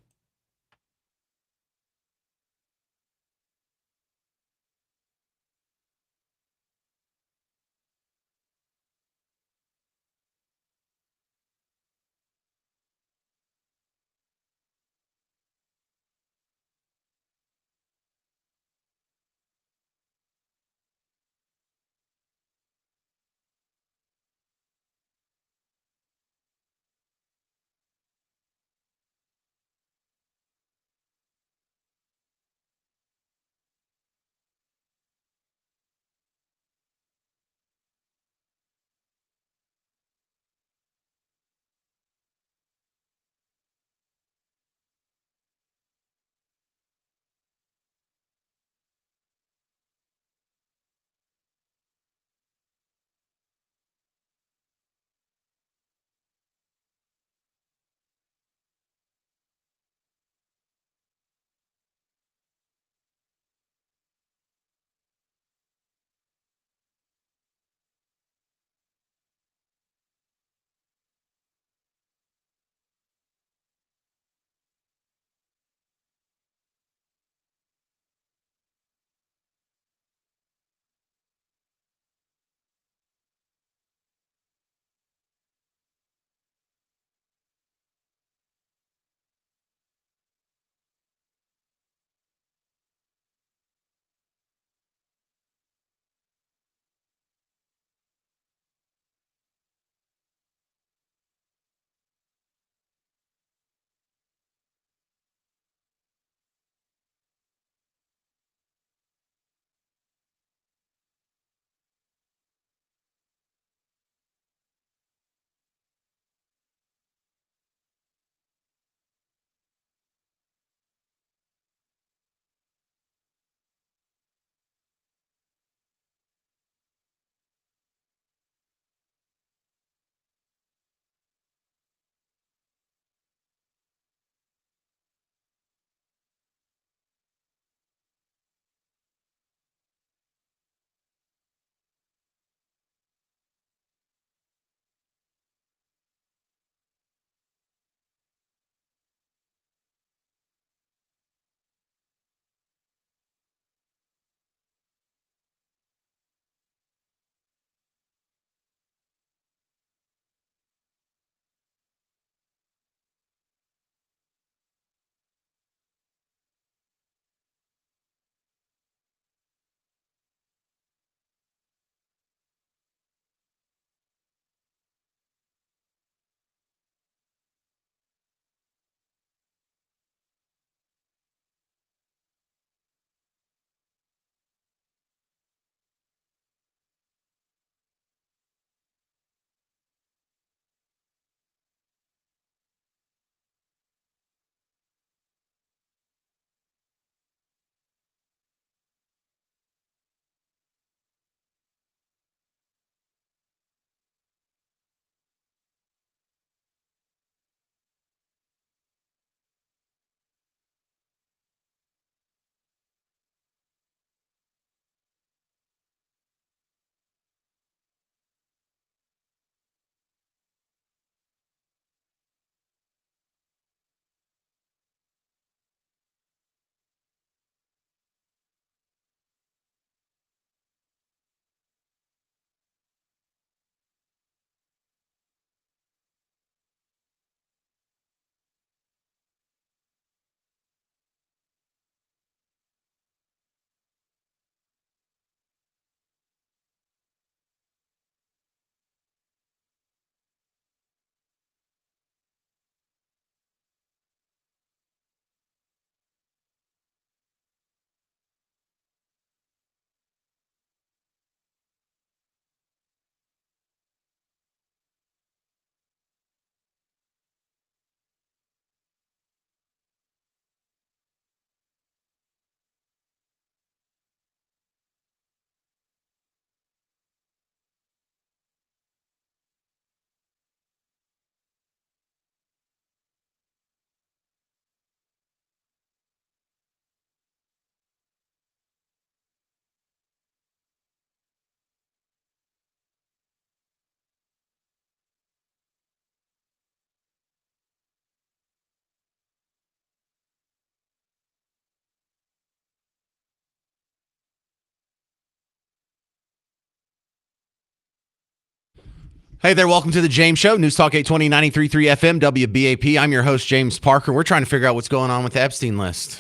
Hey there, welcome to the James Show, News Talk 820, 93.3 FM, WBAP. I'm your host, James Parker. We're trying to figure out what's going on with the Epstein list.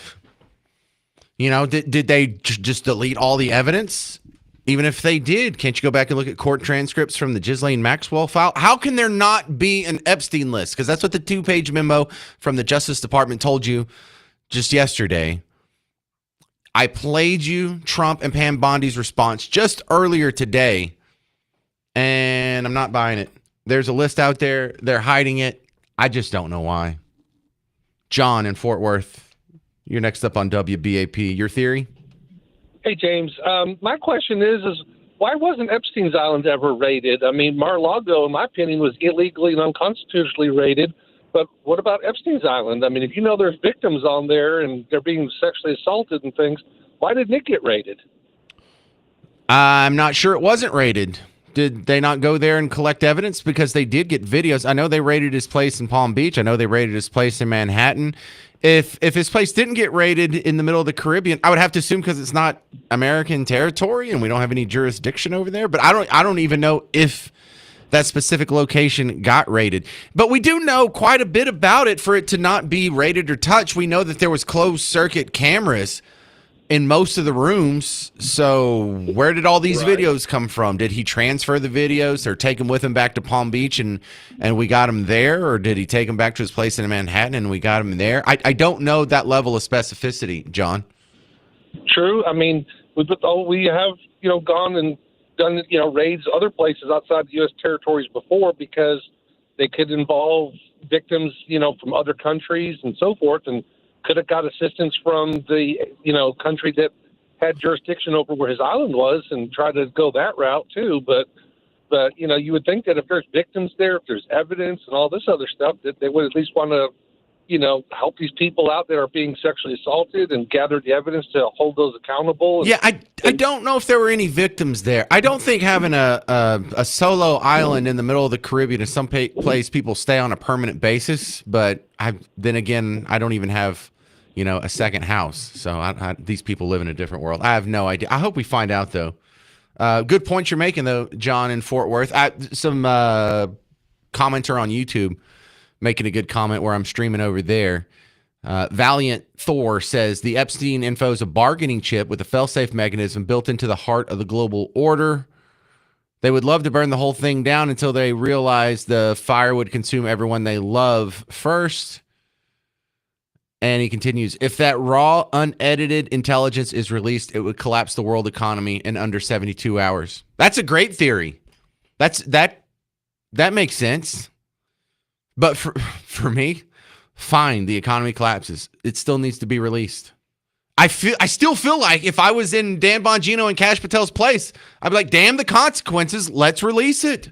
You know, did they just delete all the evidence? Even if they did, can't you go back and look at court transcripts from the Ghislaine Maxwell file? How can there not be an Epstein list? Because that's what the 2-page memo from the Justice Department told you just yesterday. I played you Trump and Pam Bondi's response just earlier today, and I'm not buying it. There's a list out there. They're hiding it. I just don't know why. John in Fort Worth, you're next up on WBAP. Your theory? Hey, James. My question is why wasn't Epstein's Island ever raided? I mean, Mar-a-Lago, in my opinion, was illegally and unconstitutionally raided. But what about Epstein's Island? I mean, if you know there's victims on there and they're being sexually assaulted and things, why didn't it get raided? I'm not sure it wasn't raided. Did they not go there and collect evidence? Because they did get videos. I know they raided his place in Palm Beach. I know they raided his place in Manhattan. If his place didn't get raided in the middle of the Caribbean, I would have to assume because it's not American territory and we don't have any jurisdiction over there. But I don't even know if that specific location got raided. But we do know quite a bit about it for it to not be raided or touched. We know that there was closed circuit cameras in most of the rooms. So where did all these videos come from? Did he transfer the videos or take them with him back to Palm Beach and we got him there? Or did he take them back to his place in Manhattan and we got him there? I don't know that level of specificity, John. True. I mean, we have, gone and done, raids other places outside the U.S. territories before because they could involve victims, from other countries and so forth, and could have got assistance from the, country that had jurisdiction over where his island was and tried to go that route too. But you would think that if there's victims there, if there's evidence and all this other stuff, that they would at least want to, help these people out that are being sexually assaulted and gather the evidence to hold those accountable. Yeah, I don't know if there were any victims there. I don't think having a solo island in the middle of the Caribbean is some place people stay on a permanent basis. But then again, I don't even have, a second house. So these people live in a different world. I have no idea. I hope we find out, though. Good point you're making, though, John in Fort Worth. Some commenter on YouTube making a good comment where I'm streaming over there. Valiant Thor says the Epstein info is a bargaining chip with a fail-safe mechanism built into the heart of the global order. They would love to burn the whole thing down until they realize the fire would consume everyone they love first. And he continues, if that raw, unedited intelligence is released, it would collapse the world economy in under 72 hours. That's a great theory. That makes sense. But for me, fine, the economy collapses. It still needs to be released. I still feel like if I was in Dan Bongino and Kash Patel's place, I'd be like, damn the consequences, let's release it.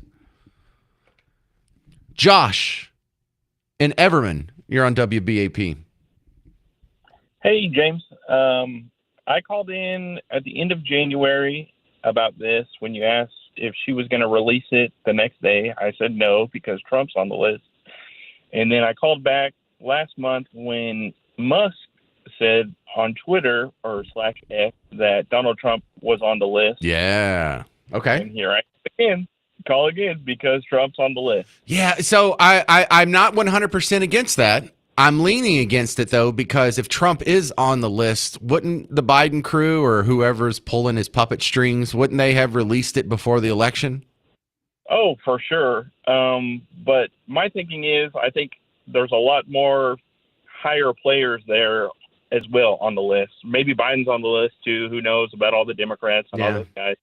Josh in Everman, you're on WBAP. Hey, James. I called in at the end of January about this when you asked if she was going to release it the next day. I said no because Trump's on the list. And then I called back last month when Musk said on Twitter or /X that Donald Trump was on the list. Yeah. Okay. And here I am call again because Trump's on the list. Yeah. So I'm not 100% against that. I'm leaning against it, though, because if Trump is on the list, wouldn't the Biden crew or whoever's pulling his puppet strings, wouldn't they have released it before the election? Oh, for sure. But my thinking is I think there's a lot more higher players there as well on the list. Maybe Biden's on the list, too. Who knows about all the Democrats and all those guys.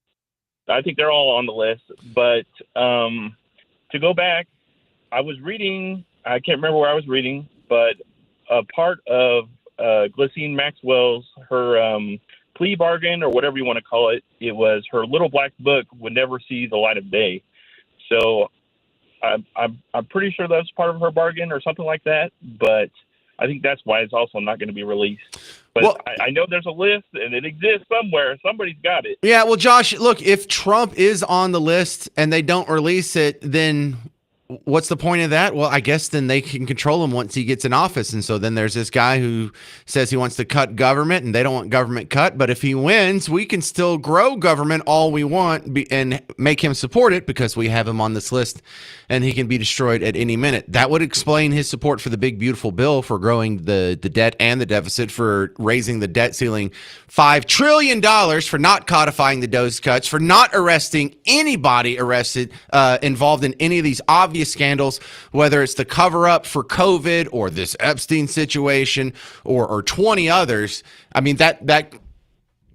I think they're all on the list. But to go back, I was reading, I can't remember where I was reading, but a part of Ghislaine Maxwell's, her plea bargain or whatever you want to call it, it was her little black book would never see the light of day. So I'm pretty sure that's part of her bargain or something like that. But I think that's why it's also not going to be released. But well, I know there's a list and it exists somewhere. Somebody's got it. Yeah, well, Josh, look, if Trump is on the list and they don't release it, then what's the point of that? Well, I guess then they can control him once he gets in office. And so then there's this guy who says he wants to cut government and they don't want government cut. But if he wins, we can still grow government all we want and make him support it because we have him on this list and he can be destroyed at any minute. That would explain his support for the big, beautiful bill for growing the debt and the deficit, for raising the debt ceiling $5 trillion, for not codifying the dose cuts, for not arresting anybody arrested involved in any of these obvious scandals, whether it's the cover up for COVID or this Epstein situation or 20 others. I mean, that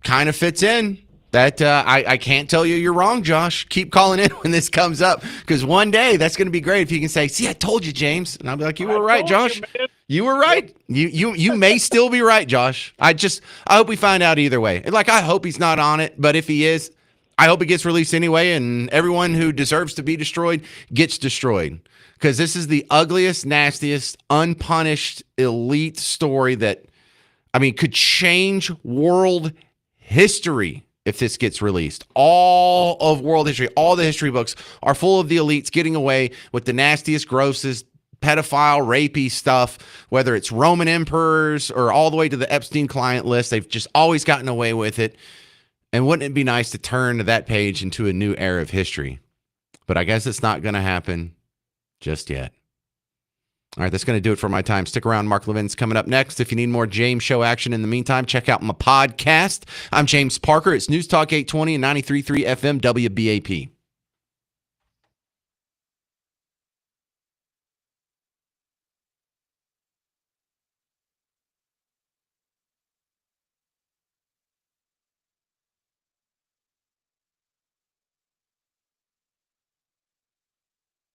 kind of fits in. That I can't tell you you're wrong, Josh. Keep calling in when this comes up, because one day that's going to be great if you can say, "See, I told you, James," and I'll be like, "You were right, Josh. You were right. You may still be right, Josh. I hope we find out either way. Like, I hope he's not on it, but if he is, I hope it gets released anyway, and everyone who deserves to be destroyed gets destroyed, because this is the ugliest, nastiest, unpunished elite story that, I mean, could change world history. If this gets released, all of world history, all the history books are full of the elites getting away with the nastiest, grossest, pedophile, rapey stuff, whether it's Roman emperors or all the way to the Epstein client list. They've just always gotten away with it. And wouldn't it be nice to turn that page into a new era of history? But I guess it's not going to happen just yet. All right, that's going to do it for my time. Stick around. Mark Levin's coming up next. If you need more James Show action in the meantime, check out my podcast. I'm James Parker. It's News Talk 820 and 93.3 FM WBAP.